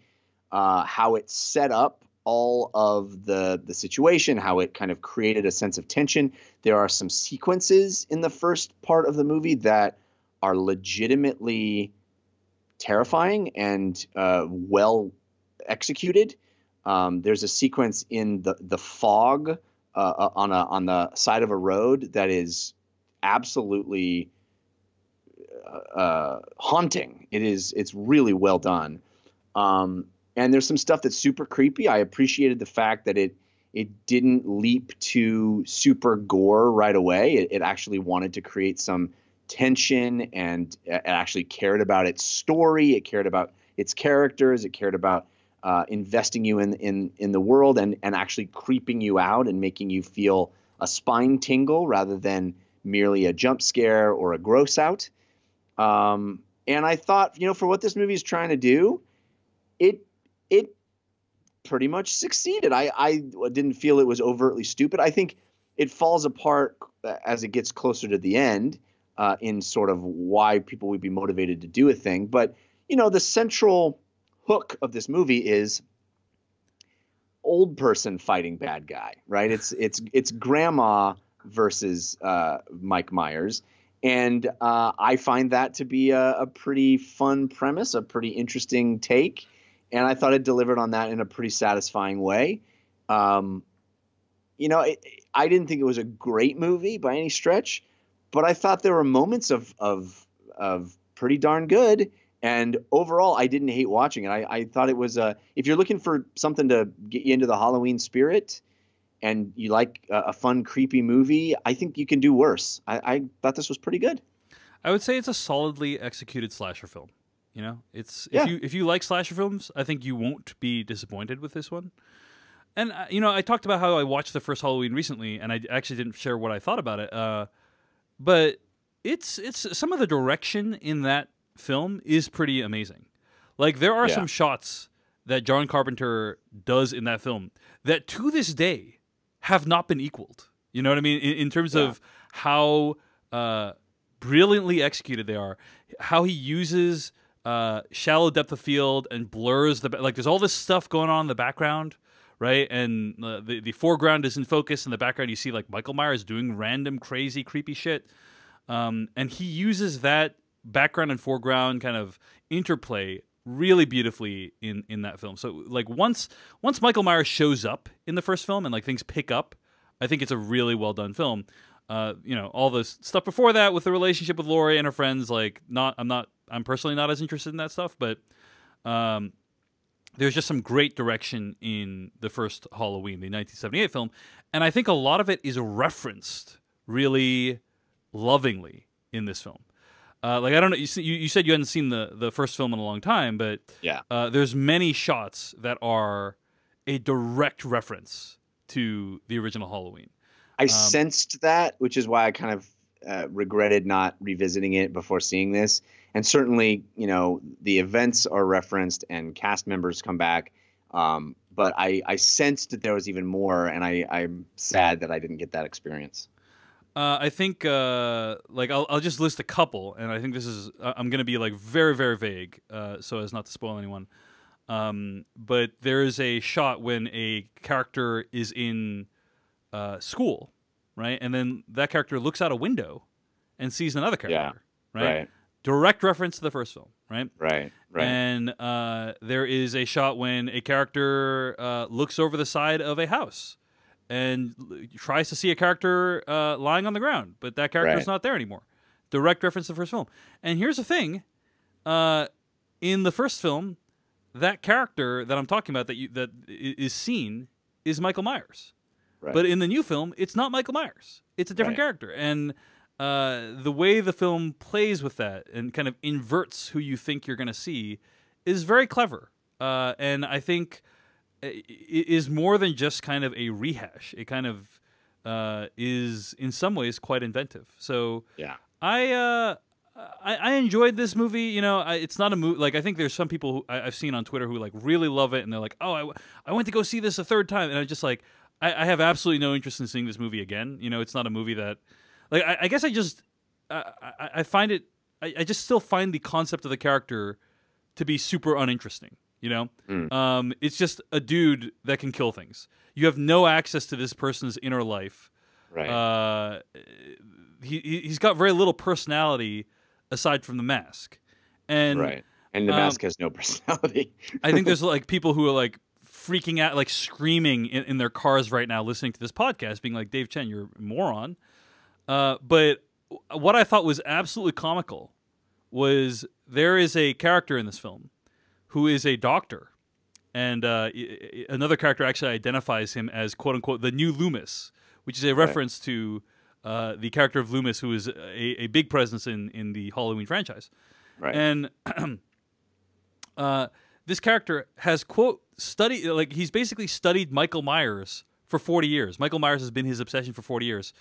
how it set up all of the situation, how it kind of created a sense of tension. There are some sequences in the first part of the movie that are legitimately terrifying and well executed. There's a sequence in the fog on the side of a road that is absolutely haunting. It's really well done. And there's some stuff that's super creepy. I appreciated the fact that it didn't leap to super gore right away. It actually wanted to create some tension, and it actually cared about its story. It cared about its characters. It cared about investing you in the world and actually creeping you out and making you feel a spine tingle rather than merely a jump scare or a gross out. And I thought, for what this movie is trying to do, it pretty much succeeded. I didn't feel it was overtly stupid. I think it falls apart as it gets closer to the end in sort of why people would be motivated to do a thing. But, the central hook of this movie is old person fighting bad guy, right? It's grandma versus Mike Myers. And I find that to be a pretty fun premise, a pretty interesting take. And I thought it delivered on that in a pretty satisfying way. I didn't think it was a great movie by any stretch, but I thought there were moments of pretty darn good. And overall, I didn't hate watching it. I thought it was if you're looking for something to get you into the Halloween spirit and you like a fun, creepy movie, I think you can do worse. I thought this was pretty good. I would say it's a solidly executed slasher film. It's Yeah. if you like slasher films, I think you won't be disappointed with this one. And I talked about how I watched the first Halloween recently, and I actually didn't share what I thought about it. But it's some of the direction in that film is pretty amazing. Like there are some shots that John Carpenter does in that film that to this day have not been equaled. You know what I mean? In terms of how brilliantly executed they are, how he uses shallow depth of field and blurs there's all this stuff going on in the background, right? And the foreground is in focus, and the background you see like Michael Myers doing random crazy creepy shit, and he uses that background and foreground kind of interplay really beautifully in that film. So like once Michael Myers shows up in the first film and like things pick up, I think it's a really well done film. All the stuff before that with the relationship with Laurie and her friends, like I'm personally not as interested in that stuff, but there's just some great direction in the first Halloween, the 1978 film, and I think a lot of it is referenced really lovingly in this film. I don't know, you said you hadn't seen the first film in a long time, but there's many shots that are a direct reference to the original Halloween. I sensed that, which is why I kind of regretted not revisiting it before seeing this. And certainly, the events are referenced and cast members come back. But I sensed that there was even more, and I'm sad that I didn't get that experience. I think I'll just list a couple, and I think this is I'm going to be like very, very vague so as not to spoil anyone. But there is a shot when a character is in school, right? And then that character looks out a window and sees another character, right? Direct reference to the first film, right? Right. And there is a shot when a character looks over the side of a house and tries to see a character lying on the ground, but that character's not there anymore. Direct reference to the first film. And here's the thing. In the first film, that character that I'm talking about that is seen is Michael Myers. Right. But in the new film, it's not Michael Myers. It's a different character. And the way the film plays with that and kind of inverts who you think you're going to see is very clever. And I think it is more than just kind of a rehash. It kind of is in some ways quite inventive. So yeah, I enjoyed this movie. You know, it's not a movie. Like, I think there's some people who I've seen on Twitter who like really love it, and they're like, "Oh, I went to go see this a third time," and I'm just like, I have absolutely no interest in seeing this movie again. You know, it's not a movie that, like, I guess I find it. I just still find the concept of the character to be super uninteresting. You know, it's just a dude that can kill things. You have no access to this person's inner life. Right. He's got very little personality aside from the mask, and and the mask has no personality. I think there's like people who are like freaking out, like screaming in their cars right now, listening to this podcast, being like, "Dave Chen, you're a moron." But what I thought was absolutely comical was there is a character in this film who is a doctor, and another character actually identifies him as "quote unquote" the new Loomis, which is a reference to the character of Loomis, who is a big presence in the Halloween franchise. Right. And this character has, quote, studied, like, he's basically studied Michael Myers for 40 years. Michael Myers has been his obsession for 40 years,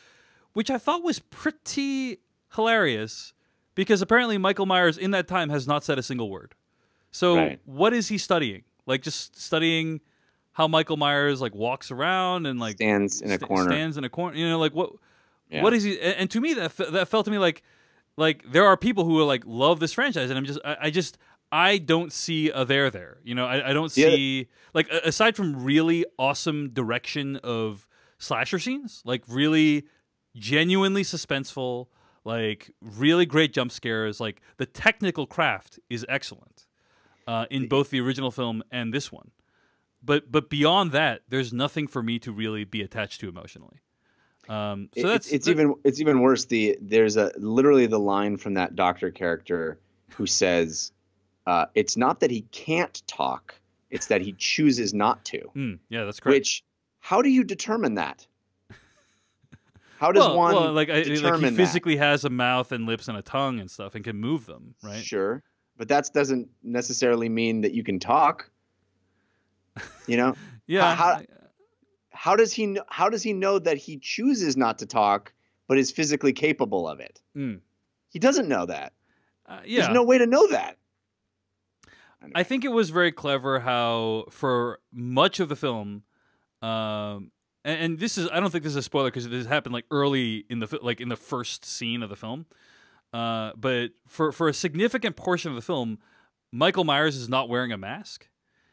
which I thought was pretty hilarious because apparently Michael Myers in that time has not said a single word. So what is he studying? Like, just studying how Michael Myers, like, walks around and, like, stands in a corner. You know, like, what is he? And to me, that felt to me like there are people who are like love this franchise, and I don't see a there. You know, I don't see like aside from really awesome direction of slasher scenes, like really genuinely suspenseful, like really great jump scares. Like the technical craft is excellent in both the original film and this one. But beyond that, there's nothing for me to really be attached to emotionally. So it's even worse. There's literally the line from that doctor character who says, "It's not that he can't talk; it's that he chooses not to." Yeah, that's correct. Which, how do you determine that? How does one determine he physically has a mouth and lips and a tongue and stuff and can move them, right? Sure, but that doesn't necessarily mean that you can talk. You know? Yeah. How does he know that he chooses not to talk, but is physically capable of it? He doesn't know that. There's no way to know that. Anyway. I think it was very clever how, for much of the film, and this is, I don't think this is a spoiler because this happened like early in the first scene of the film. But for a significant portion of the film, Michael Myers is not wearing a mask.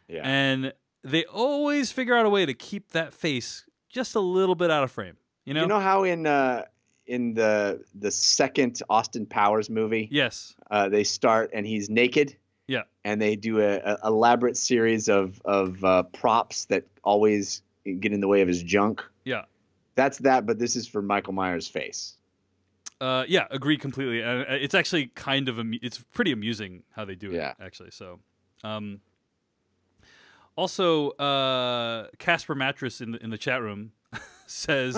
Yeah. And they always figure out a way to keep that face just a little bit out of frame. You know how in the second Austin Powers movie, yes, they start and he's naked. Yeah. And they do a elaborate series of props that always get in the way of his junk. Yeah. That's that, but this is for Michael Myers' face. Yeah, agree completely. It's actually kind of it's pretty amusing how they do it, actually. So, also, Casper Mattress in the chat room says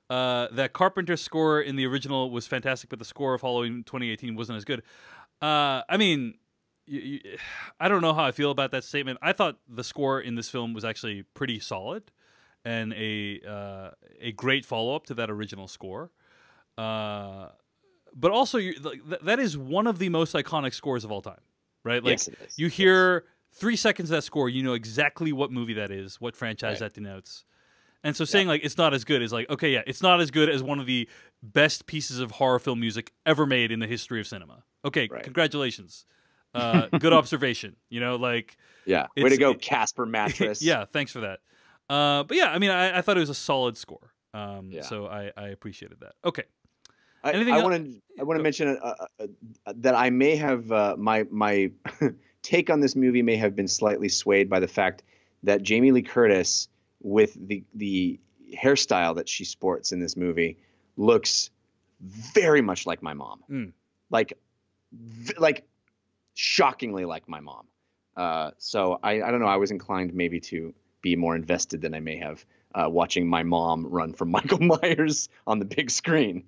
that Carpenter's score in the original was fantastic, but the score of Halloween 2018 wasn't as good. I mean, I don't know how I feel about that statement. I thought the score in this film was actually pretty solid and a great follow-up to that original score. But also, that is one of the most iconic scores of all time, right? Like, yes, it is. You hear 3 seconds of that score, you know exactly what movie that is, what franchise that denotes. And so saying, like, it's not as good is like, okay, yeah, it's not as good as one of the best pieces of horror film music ever made in the history of cinema. Okay, congratulations. Good observation. You know, like... Yeah, way to go, Casper Mattress. Yeah, thanks for that. But yeah, I mean, I thought it was a solid score. So I appreciated that. Okay. I want to mention that I may have my take on this movie may have been slightly swayed by the fact that Jamie Lee Curtis, with the hairstyle that she sports in this movie, looks very much like my mom, like shockingly like my mom. So I don't know. I was inclined maybe to be more invested than I may have watching my mom run from Michael Myers on the big screen.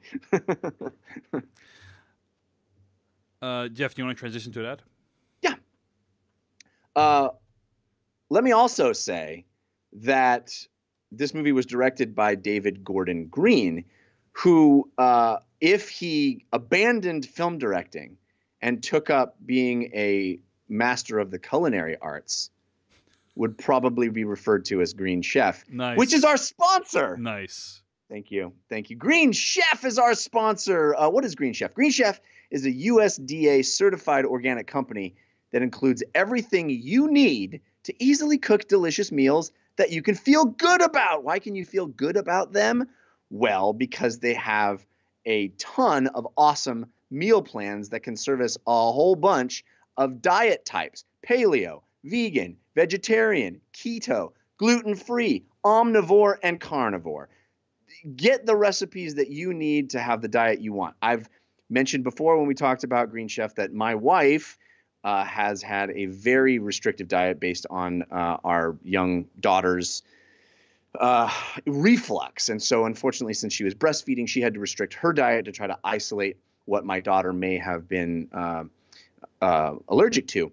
Jeff, do you want to transition to that? Yeah. Let me also say that this movie was directed by David Gordon Green, who, if he abandoned film directing and took up being a master of the culinary arts, would probably be referred to as Green Chef, Nice. which is our sponsor. Nice. Thank you. Thank you. Green Chef is our sponsor. What is Green Chef? Green Chef is a USDA certified organic company that includes everything you need to easily cook delicious meals that you can feel good about. Why can you feel good about them? Well, because they have a ton of awesome meal plans that can service a whole bunch of diet types: paleo, vegan, vegetarian, keto, gluten-free, omnivore, and carnivore. Get the recipes that you need to have the diet you want. I've mentioned before when we talked about Green Chef that my wife has had a very restrictive diet based on our young daughter's reflux. And so unfortunately, since she was breastfeeding, she had to restrict her diet to try to isolate what my daughter may have been allergic to.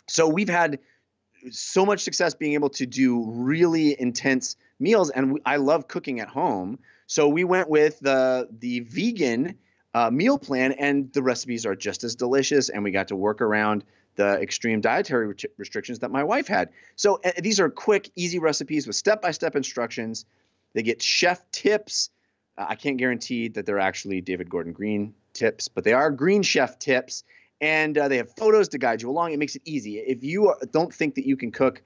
So we've had so much success being able to do really intense meals, and I love cooking at home. So we went with the vegan meal plan, and the recipes are just as delicious, and we got to work around the extreme dietary restrictions that my wife had. So these are quick, easy recipes with step-by-step instructions. They get chef tips. I can't guarantee that they're actually David Gordon Green tips, but they are Green Chef tips. And they have photos to guide you along. It makes it easy. If you don't think that you can cook,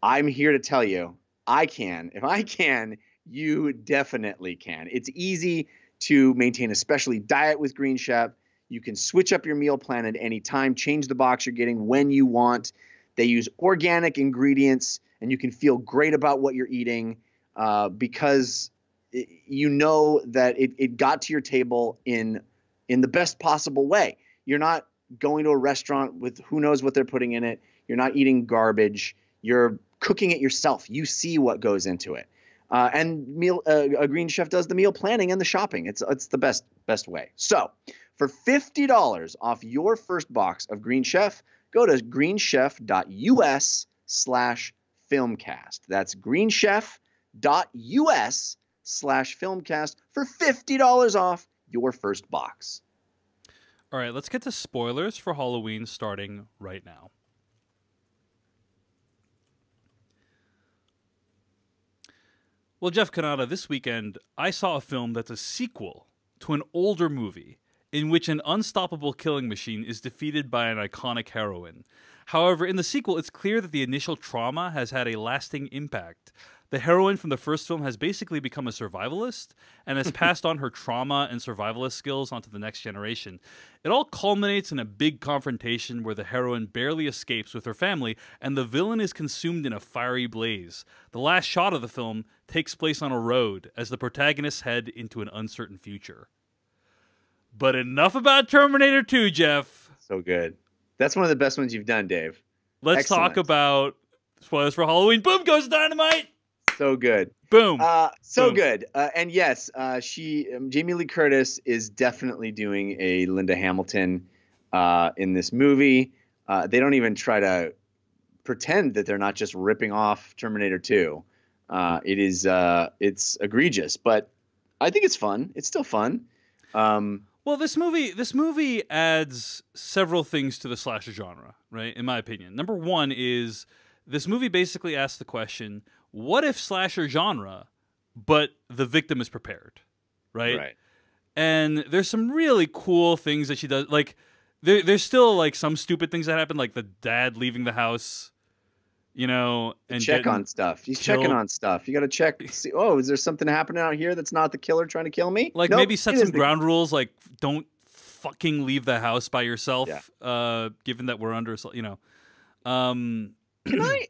I'm here to tell you, I can. If I can, you definitely can. It's easy to maintain a specialty diet with Green Chef. You can switch up your meal plan at any time, change the box you're getting when you want. They use organic ingredients, and you can feel great about what you're eating because you know that it got to your table in the best possible way. You're not going to a restaurant with who knows what they're putting in it. You're not eating garbage. You're cooking it yourself. You see what goes into it. And a Green Chef does the meal planning and the shopping. It's the best way. So for $50 off your first box of Green Chef, go to greenchef.us/filmcast. That's greenchef.us/filmcast for $50 off your first box. All right, let's get to spoilers for Halloween starting right now. Well, Jeff Kanata, this weekend I saw a film that's a sequel to an older movie in which an unstoppable killing machine is defeated by an iconic heroine. However, in the sequel, it's clear that the initial trauma has had a lasting impact. The heroine from the first film has basically become a survivalist and has passed on her trauma and survivalist skills onto the next generation. It all culminates in a big confrontation where the heroine barely escapes with her family and the villain is consumed in a fiery blaze. The last shot of the film takes place on a road as the protagonists head into an uncertain future. But enough about Terminator 2, Jeff. So good. That's one of the best ones you've done, Dave. Let's talk about spoilers for Halloween. Boom goes dynamite. So good. Boom. So good. And yes, Jamie Lee Curtis is definitely doing a Linda Hamilton in this movie. They don't even try to pretend that they're not just ripping off Terminator 2. It's egregious, but I think it's fun. It's still fun. Well, this movie adds several things to the slasher genre, right? In my opinion. Number one is this movie basically asks the question, what if slasher genre, but the victim is prepared, right? Right. And there's some really cool things that she does. Like, there's still like some stupid things that happen, like the dad leaving the house, you know, and check on stuff. He's killed. Checking on stuff. You got to check. See, oh, is there something happening out here that's not the killer trying to kill me? Like nope, maybe set some ground rules, like don't fucking leave the house by yourself. Yeah. Given that we're under, you know. Can I?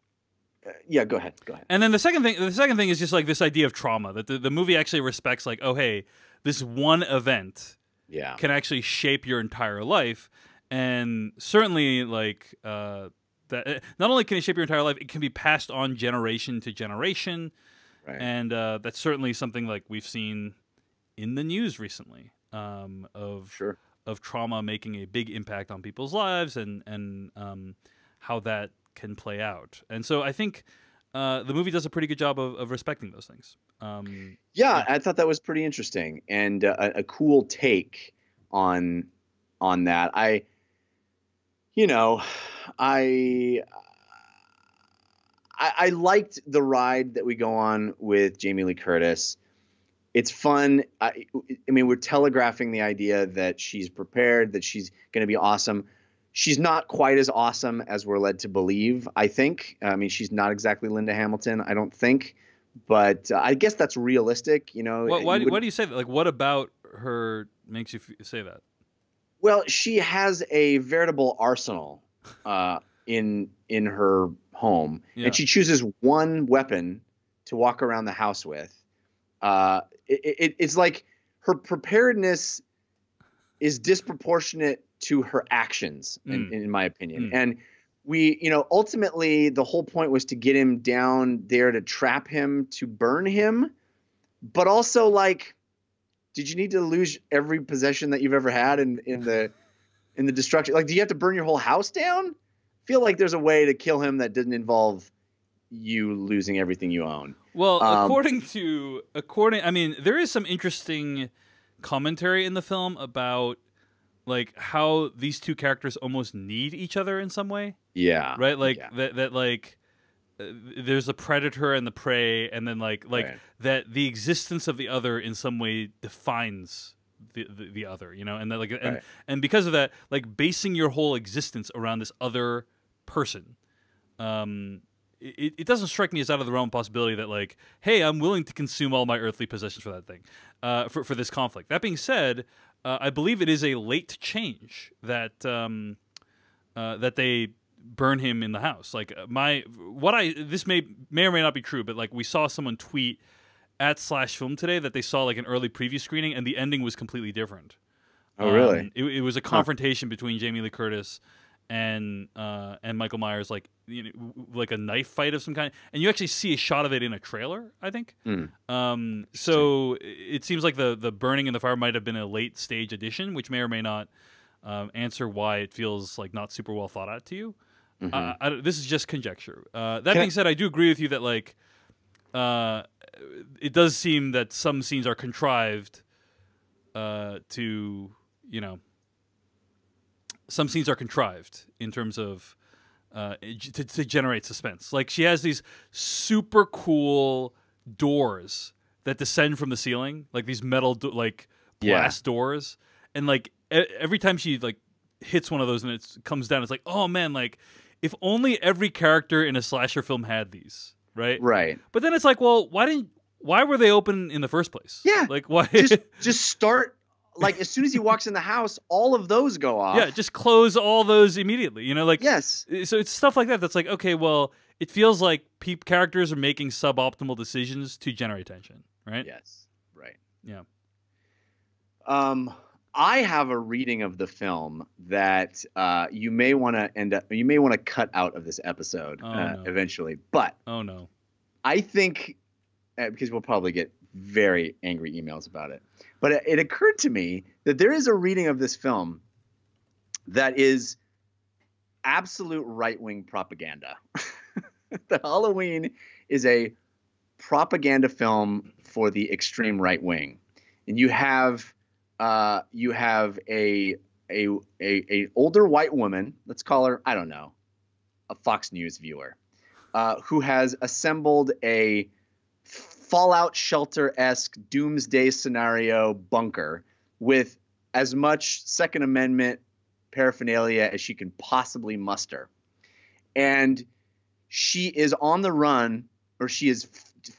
Yeah, go ahead. And then the second thing is just like this idea of trauma, that the movie actually respects, like, oh hey, this one event can actually shape your entire life, and certainly like that not only can it shape your entire life, it can be passed on generation to generation, Right. and that's certainly something like we've seen in the news recently of Sure. trauma making a big impact on people's lives, and how that can play out. And so I think the movie does a pretty good job of respecting those things. Yeah, I thought that was pretty interesting and a cool take on that. You know, I I liked the ride that we go on with Jamie Lee Curtis. It's fun. I mean, we're telegraphing the idea that she's prepared, that she's going to be awesome. She's not quite as awesome as we're led to believe, I think. I mean, she's not exactly Linda Hamilton, I don't think. But I guess that's realistic, you know. Why do you say that? Like, what about her makes you say that? Well, she has a veritable arsenal in her home, Yeah. and she chooses one weapon to walk around the house with. It's like her preparedness is disproportionate to her actions, in my opinion. And we, you know, ultimately the whole point was to get him down there to trap him, to burn him. But also, like, did you need to lose every possession that you've ever had in the destruction? Like, do you have to burn your whole house down? I feel like there's a way to kill him that doesn't involve you losing everything you own. Well, according, I mean, there is some interesting commentary in the film about like how these two characters almost need each other in some way. Yeah. Right. Like yeah. that like there's a predator and the prey, and then like Right. that the existence of the other in some way defines the other, you know, and that, like Right. and because of that, like basing your whole existence around this other person. It doesn't strike me as out of the realm possibility that like, hey, I'm willing to consume all my earthly possessions for that thing, for this conflict. That being said, I believe it is a late change that that they burn him in the house. Like this may or may not be true, but like we saw someone tweet at Slashfilm today that they saw like an early preview screening and the ending was completely different. Oh, really? It was a confrontation between Jamie Lee Curtis and Michael Myers, like, you know, like a knife fight of some kind, and you actually see a shot of it in a trailer, I think. So it seems like the burning in the fire might have been a late stage addition, which may or may not answer why it feels like not super well thought out to you. This is just conjecture. That being said, I do agree with you that like it does seem that some scenes are contrived to, you know, some scenes are contrived in terms of to generate suspense. Like she has these super cool doors that descend from the ceiling, like these metal like glass doors, and like every time she like hits one of those and it comes down, it's like, oh man, like if only every character in a slasher film had these, right? Right. But then it's like, well, why were they open in the first place? Yeah. Like why? just start. Like as soon as he walks in the house, all of those go off. Yeah, just close all those immediately. You know, like yes. So it's stuff like that that's like, okay, well, it feels like characters are making suboptimal decisions to generate tension, right? Yes. Right. Yeah. I have a reading of the film that you may want to cut out of this episode eventually, but oh no, I think because we'll probably get very angry emails about it. But it occurred to me that there is a reading of this film that is absolute right-wing propaganda. That Halloween is a propaganda film for the extreme right wing, and you have a older white woman, let's call her, I don't know, a Fox News viewer, who has assembled a Fallout Shelter-esque doomsday scenario bunker with as much Second Amendment paraphernalia as she can possibly muster. And she is on the run, or she is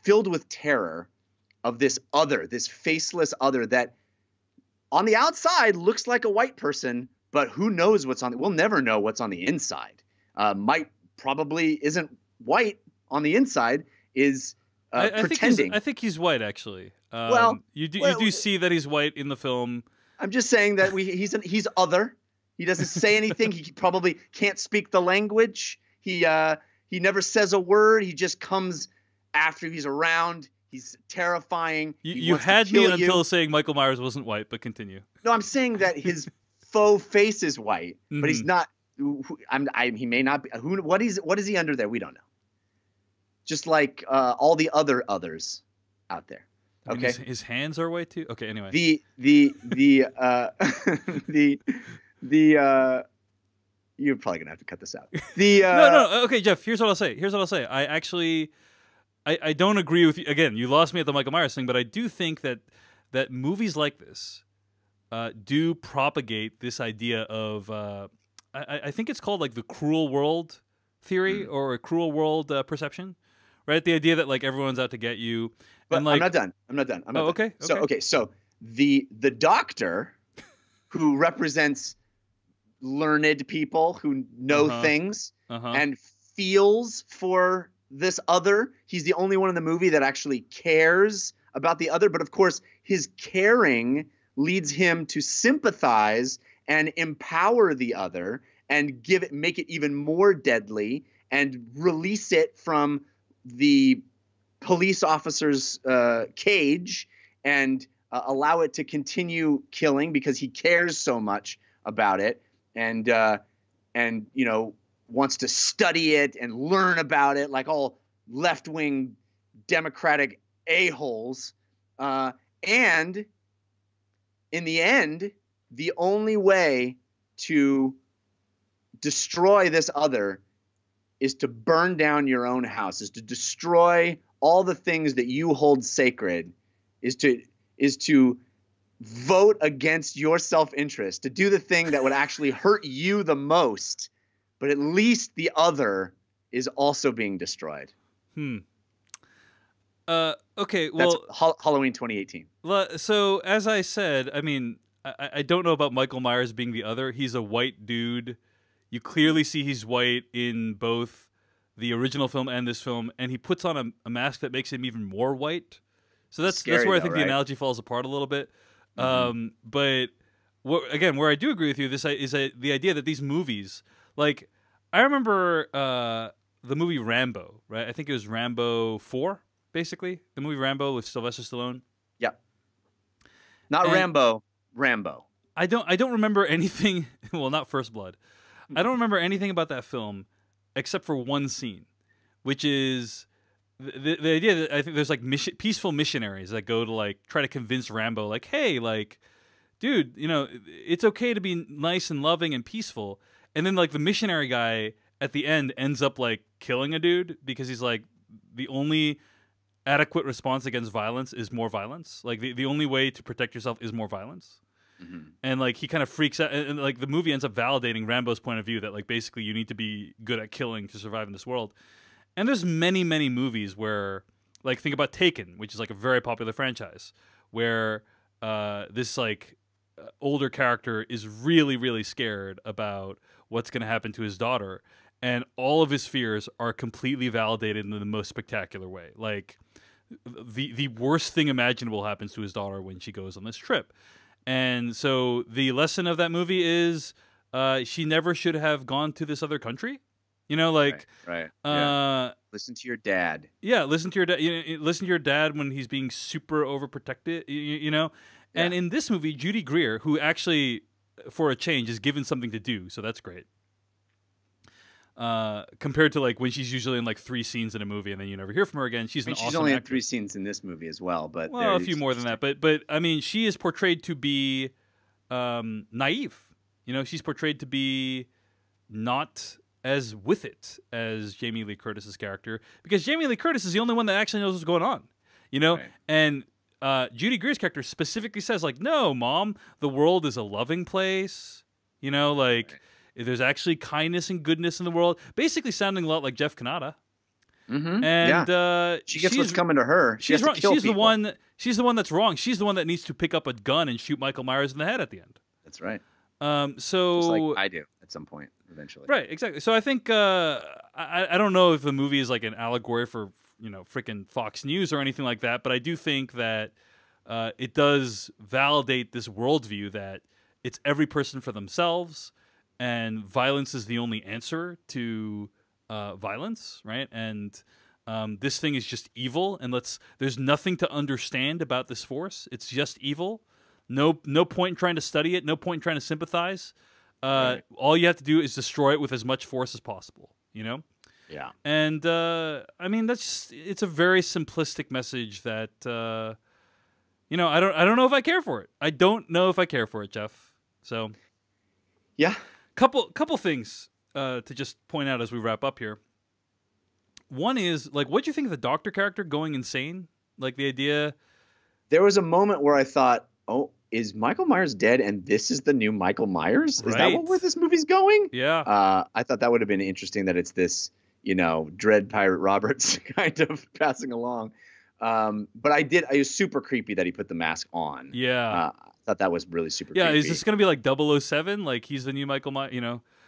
filled with terror of this faceless other that on the outside looks like a white person, but who knows we'll never know what's on the inside. Probably isn't white on the inside, is pretending. I think he's white, actually. You do see that he's white in the film. I'm just saying that he's other. He doesn't say anything. He probably can't speak the language. He never says a word. He just comes after he's around. He's terrifying. You had me until saying Michael Myers wasn't white, but continue. No, I'm saying that his faux face is white, but he's Mm-hmm. not. He may not be. What is he under there? We don't know. Just like all the others out there. I mean, Okay. his hands are white too. Okay. Anyway. The you're probably gonna have to cut this out. No. Okay, Jeff. Here's what I'll say. I don't agree with you. Again, you lost me at the Michael Myers thing, but I do think that movies like this do propagate this idea of I think it's called like the cruel world theory or a cruel world perception, right? The idea that like everyone's out to get you. But And like, I'm not done. okay. So the doctor who represents learned people who know things and feels for this other, he's the only one in the movie that actually cares about the other. But of course, his caring leads him to sympathize and empower the other and make it even more deadly and release it from the police officer's cage and allow it to continue killing because he cares so much about it and wants to study it and learn about it like all left-wing Democratic a-holes. And in the end, the only way to destroy this other is to burn down your own house, is to destroy all the things that you hold sacred, is to vote against your self-interest, to do the thing that would actually hurt you the most, but at least the other is also being destroyed. Okay, well, that's Halloween 2018. So as I said, I mean, I don't know about Michael Myers being the other. He's a white dude. You clearly see he's white in both the original film and this film, and he puts on a mask that makes him even more white. So that's Scary, where I think right? the analogy falls apart a little bit. But where I do agree with you, this is the idea that these movies, like I remember the movie Rambo, right? I think it was Rambo 4, basically the movie Rambo with Sylvester Stallone. Yeah, not Rambo. I don't remember anything. Well, not First Blood. I don't remember anything about that film except for one scene, which is the idea that I think there's like peaceful missionaries that go to like try to convince Rambo, like, hey, like, dude, it's okay to be nice and loving and peaceful. And then like the missionary guy at the end ends up like killing a dude because he's like, the only adequate response against violence is more violence. Like the only way to protect yourself is more violence. And like he kind of freaks out, and like the movie ends up validating Rambo's point of view that like basically you need to be good at killing to survive in this world. And there's many movies where, like, think about Taken, which is like a very popular franchise, where this like older character is really scared about what's going to happen to his daughter, and all of his fears are completely validated in the most spectacular way. Like the worst thing imaginable happens to his daughter when she goes on this trip. And so the lesson of that movie is she never should have gone to this other country. Right. Yeah. Listen to your dad. Yeah, listen to your dad. Listen to your dad when he's being super overprotected. Yeah. And in this movie, Judy Greer, who actually, for a change, is given something to do, so that's great. Compared to like when she's usually in like 3 scenes in a movie and then you never hear from her again. She's only actor. in 3 scenes in this movie as well, but a few more than that. But I mean, she is portrayed to be naive. She's portrayed to be not as with it as Jamie Lee Curtis's character, because Jamie Lee Curtis is the only one that actually knows what's going on. Right. And Judy Greer's character specifically says like, "No, Mom, the world is a loving place." Like. Right. There's actually kindness and goodness in the world, basically sounding a lot like Jeff Kanata. And she gets what's coming to her. She's wrong. She's the one. She's the one that's wrong. She's the one that needs to pick up a gun and shoot Michael Myers in the head at the end. That's right. So just like I do at some point eventually. Right. Exactly. So I think I don't know if the movie is like an allegory for freaking Fox News or anything like that, but I do think that it does validate this worldview that it's every person for themselves. And violence is the only answer to violence, right? And this thing is just evil, and there's nothing to understand about this force. It's just evil. No point in trying to study it. No point in trying to sympathize. Right. All you have to do is destroy it with as much force as possible. You know. Yeah. And I mean, it's a very simplistic message that I don't know if I care for it. I don't know if I care for it, Jeff. So Yeah. couple things to just point out as we wrap up here. One is, like, what do you think of the Doctor character going insane? Like, the idea. There was a moment where I thought, oh, is Michael Myers dead and this is the new Michael Myers? Is that where this movie's going? Yeah. I thought that would have been interesting, that it's this, Dread Pirate Roberts kind of passing along. But I was super creepy that he put the mask on. Yeah. I thought that was really super Yeah, creepy. is this going to be like 007? Like, he's the new Michael Myers,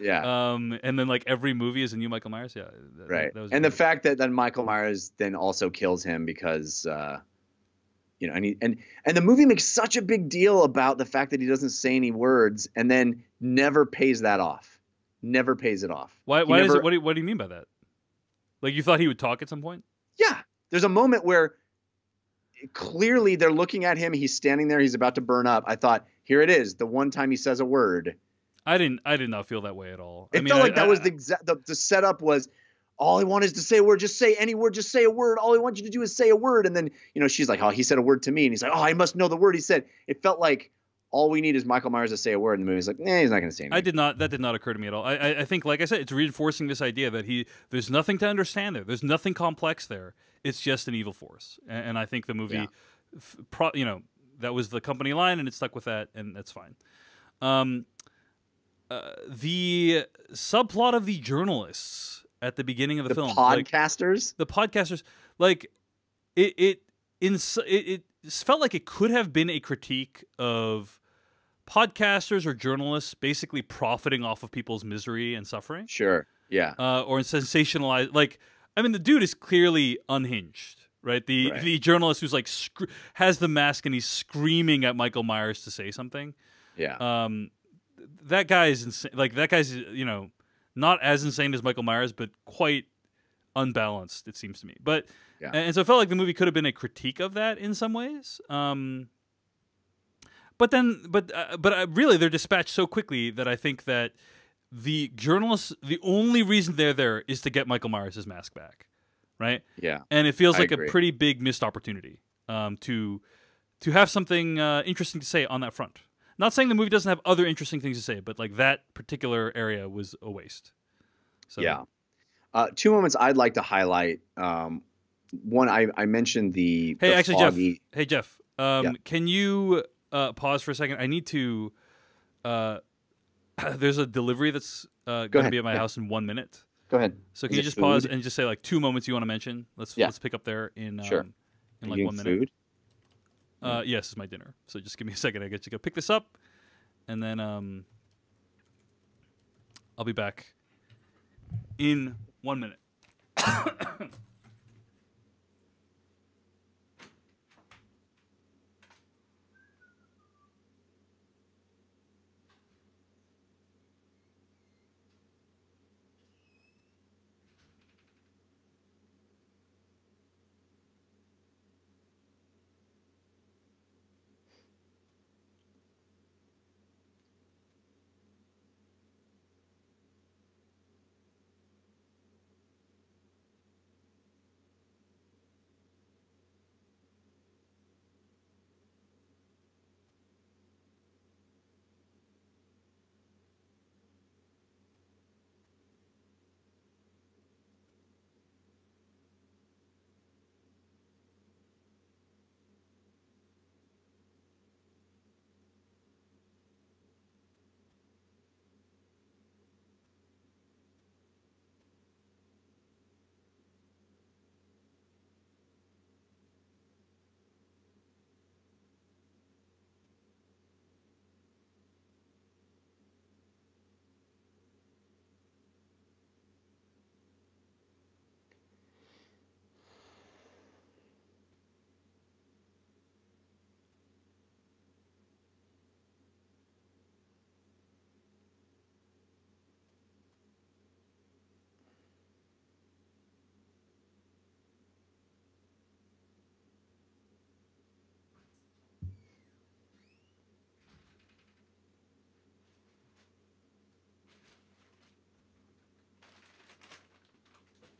Yeah. And then, like, every movie is a new Michael Myers? Yeah. Right. That was and good. the fact that then Michael Myers then also kills him because, and the movie makes such a big deal about the fact that he doesn't say any words and then never pays that off. Never pays it off. Why is it? What do you mean by that? Like, you thought he would talk at some point? Yeah. There's a moment where clearly they're looking at him. He's standing there. He's about to burn up. I thought, here it is. The one time he says a word. I did not feel that way at all. It felt like that was the setup was, all I want is to say a word. Just say any word. Just say a word. All I want you to do is say a word. And then, she's like, oh, he said a word to me. And he's like, oh, I must know the word he said. It felt like all we need is Michael Myers to say a word. And the movie's like, he's not going to say anything. That did not occur to me at all. I think, like I said, it's reinforcing this idea that there's nothing to understand there. There's nothing complex there. It's just an evil force. And I think the movie, that was the company line, and it stuck with that, and that's fine. The subplot of the journalists at the beginning of the film, podcasters, like it felt like it could have been a critique of podcasters or journalists basically profiting off of people's misery and suffering. Sure, yeah, or sensationalized. Like, I mean, the dude is clearly unhinged, right? The journalist who's like has the mask and he's screaming at Michael Myers to say something. Yeah. That guy is insane. Like, that guy's, not as insane as Michael Myers, but quite unbalanced, it seems to me. But and so it felt like the movie could have been a critique of that in some ways. But really, they're dispatched so quickly that I think that the journalists, the only reason they're there is to get Michael Myers' mask back, right? Yeah. And it feels like agree. a pretty big missed opportunity to have something interesting to say on that front. Not saying the movie doesn't have other interesting things to say, but like that particular area was a waste. So. Yeah. Two moments I'd like to highlight. One, I mentioned the foggy... Jeff. Can you pause for a second? I need to. There's a delivery that's going to be at my house in 1 minute. Go ahead. So can you just pause and just say like 2 moments you want to mention? Let's pick up there in sure. In like 1 minute. Food? Yes, it's my dinner. So just give me a second. I get to go pick this up, and then I'll be back in 1 minute.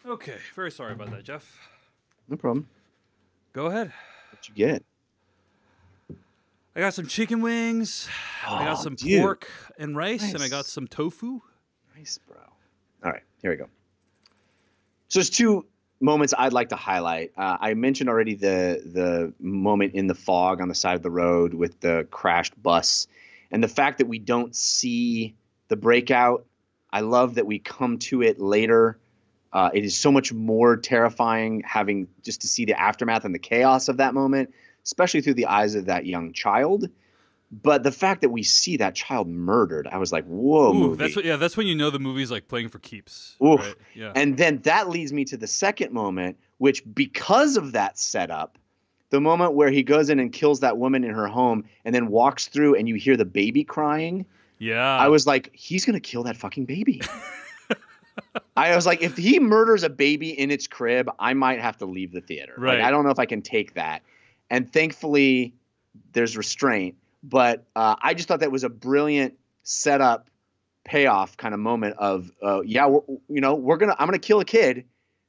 Okay, very sorry about that, Jeff. No problem. Go ahead. What'd you get? I got some chicken wings. I got some dude. pork and rice, Nice. and I got some tofu. Nice, bro. All right, here we go. So there's two moments I'd like to highlight. I mentioned already the moment in the fog on the side of the road with the crashed bus, and the fact that we don't see the breakout. I love that we come to it later. It is so much more terrifying having just to see the aftermath and the chaos of that moment, especially through the eyes of that young child. But the fact that we see that child murdered, I was like, whoa, Ooh, movie. that's when you know the movie's like playing for keeps. Oof. Right? Yeah. And then that leads me to the second moment, which because of that setup, the moment where he goes in and kills that woman in her home and then walks through and you hear the baby crying. Yeah. I was like, he's going to kill that fucking baby. I was like, if he murders a baby in its crib, I might have to leave the theater. Right. Like, I don't know if I can take that. And thankfully, there's restraint. But I just thought that was a brilliant setup, payoff kind of moment of, I'm gonna kill a kid,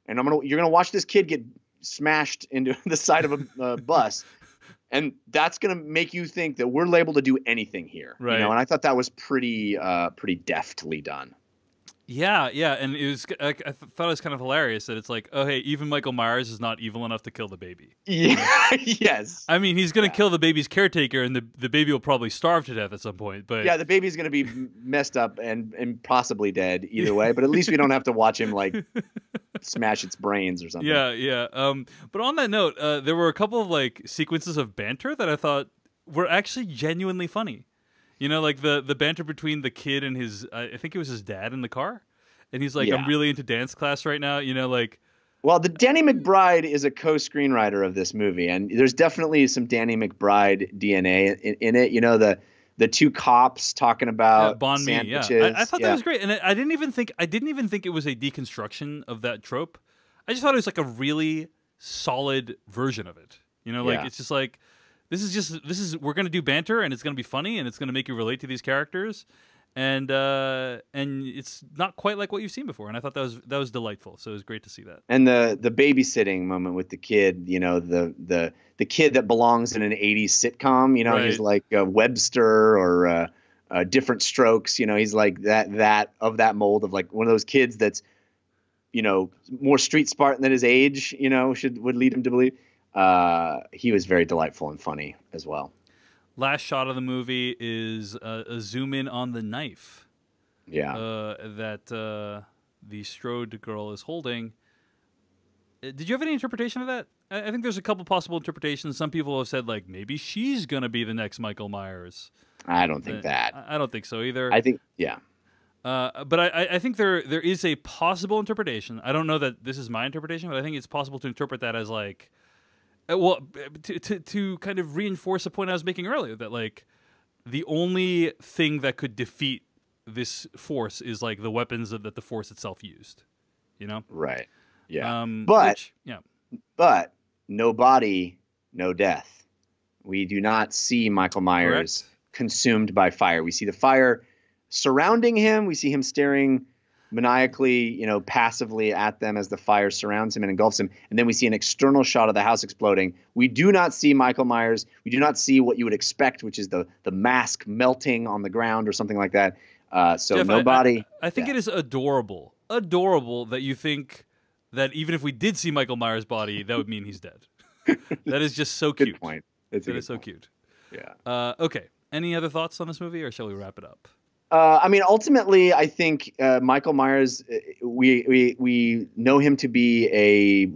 and you're gonna watch this kid get smashed into the side of a bus, and that's gonna make you think that we're able to do anything here. Right. And I thought that was pretty deftly done. Yeah, and it was. I thought it was kind of hilarious that it's like, oh hey, even Michael Myers is not evil enough to kill the baby. Yeah. Yes. I mean, he's gonna kill the baby's caretaker, and the baby will probably starve to death at some point. But yeah, the baby's gonna be messed up and possibly dead either way. But at least we don't have to watch him like smash its brains or something. Yeah. But on that note, there were a couple of like sequences of banter that I thought were actually genuinely funny. You know, like the banter between the kid and his, I think it was his dad in the car. And he's like, I'm really into dance class right now. You know, like. Well, the Danny McBride is a co-screenwriter of this movie. And there's definitely some Danny McBride DNA in it. You know, the two cops talking about Bon Mi, sandwiches. yeah. I thought that was great. And I didn't even think it was a deconstruction of that trope. I just thought it was like a really solid version of it. You know, like it's just like, we're going to do banter and it's going to be funny and it's going to make you relate to these characters. And it's not quite like what you've seen before. And I thought that was delightful. So it was great to see that. And the babysitting moment with the kid, you know, the kid that belongs in an 80s sitcom, you know, right. He's like Webster or Different Strokes, you know, he's like that of that mold of like one of those kids that's, you know, more street smart than his age, you know, would lead him to believe. He was very delightful and funny as well. Last shot of the movie is a zoom in on the knife. Yeah. That the Strode girl is holding. Did you have any interpretation of that? I think there's a couple possible interpretations. Some people have said like maybe she's gonna be the next Michael Myers. I don't think that. I don't think so either. I think yeah. But I think there is a possible interpretation. I don't know that this is my interpretation, but I think it's possible to interpret that as like. Well, to kind of reinforce a point I was making earlier, that like the only thing that could defeat this force is like the weapons that the force itself used, you know? Right. Yeah. But no body, no death. We do not see Michael Myers consumed by fire. We see the fire surrounding him. We see him staring maniacally, you know, passively at them as the fire surrounds him and engulfs him. And then we see an external shot of the house exploding. We do not see Michael Myers. We do not see what you would expect, which is the mask melting on the ground or something like that. So Jeff, no body. I think it is adorable that you think that even if we did see Michael Myers' body, that would mean he's dead. That is just so cute. Good point. That is so cute. Yeah. Okay. Any other thoughts on this movie, or shall we wrap it up? I mean, ultimately, I think Michael Myers. We know him to be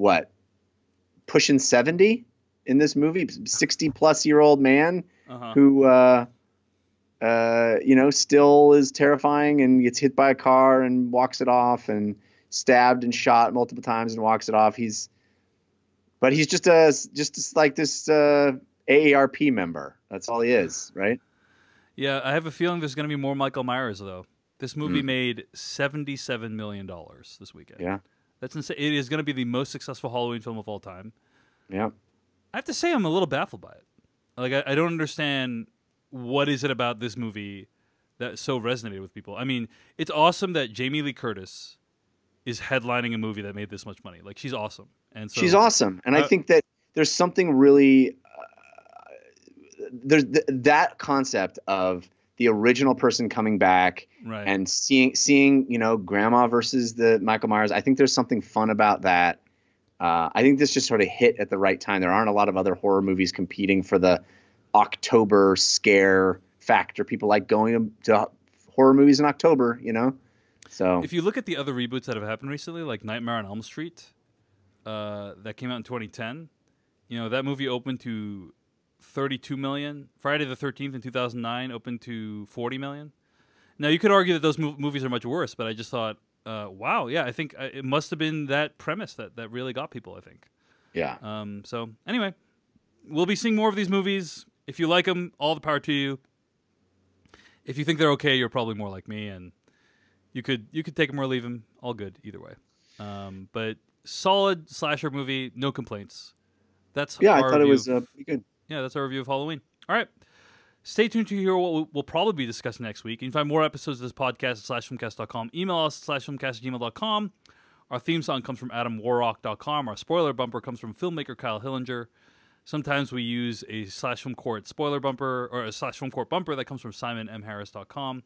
pushing 70 in this movie, 60-plus-year-old man who, still is terrifying and gets hit by a car and walks it off, and stabbed and shot multiple times and walks it off. He's just like this AARP member. That's all he is, right? Yeah, I have a feeling there's going to be more Michael Myers, though. This movie made $77 million this weekend. Yeah. That's insane. It is going to be the most successful Halloween film of all time. Yeah. I have to say I'm a little baffled by it. Like, I don't understand what is it about this movie that so resonated with people. I mean, it's awesome that Jamie Lee Curtis is headlining a movie that made this much money. Like, she's awesome. And so she's awesome. And I think that there's something really there's that concept of the original person coming back right. and seeing, you know, Grandma versus the Michael Myers. I think there's something fun about that. I think this just sort of hit at the right time. There aren't a lot of other horror movies competing for the October scare factor. People like going to horror movies in October, you know? So if you look at the other reboots that have happened recently, like Nightmare on Elm Street, that came out in 2010, you know, that movie opened to 32 million. Friday the 13th in 2009 opened to 40 million. Now, you could argue that those movies are much worse, but I just thought, wow, yeah, I think it must have been that premise that really got people, I think. yeah. So, anyway, we'll be seeing more of these movies. If you like them, all the power to you. If you think they're okay, you're probably more like me, and you could take them or leave them. All good, either way. But solid slasher movie, no complaints. That's I thought it was pretty good. Yeah, that's our review of Halloween. All right. Stay tuned to hear what we'll probably be discussing next week. You can find more episodes of this podcast at slashfilmcast.com. Email us at slashfilmcast@gmail.com. Our theme song comes from AdamWarrock.com. Our spoiler bumper comes from filmmaker Kyle Hillinger. Sometimes we use a Slash Film Court spoiler bumper or a Slash Film Court bumper that comes from SimonMHarris.com.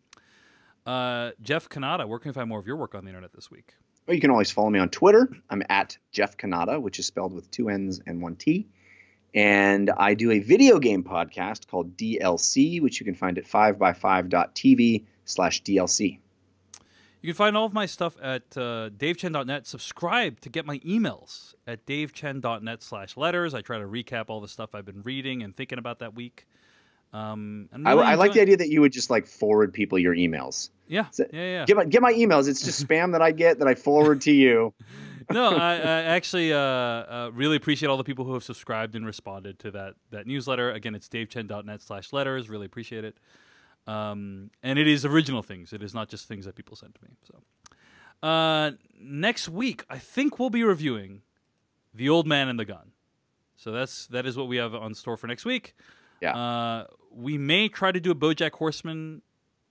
Jeff Kanata, where can you find more of your work on the internet this week? Well, you can always follow me on Twitter. I'm at Jeff Kanata, which is spelled with 2 N's and 1 T. And I do a video game podcast called DLC, which you can find at 5by5.tv/DLC. You can find all of my stuff at davechen.net. Subscribe to get my emails at davechen.net/letters. I try to recap all the stuff I've been reading and thinking about that week. I like the idea that you would just like forward people your emails. Yeah, So, yeah. Get my emails. It's just spam that I get that I forward to you. No, I actually really appreciate all the people who have subscribed and responded to that newsletter. Again, it's davechen.net/letters. Really appreciate it. And it is original things. It is not just things that people send to me. So next week, I think we'll be reviewing The Old Man and the Gun. So that is what we have on store for next week. Yeah. We may try to do a BoJack Horseman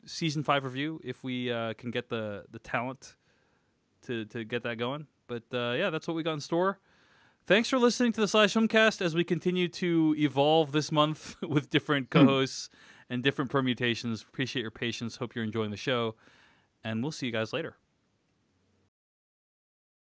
season 5 review if we can get the talent to get that going. But yeah, that's what we got in store. Thanks for listening to the Slash Filmcast as we continue to evolve this month with different co-hosts and different permutations. Appreciate your patience. Hope you're enjoying the show. And we'll see you guys later.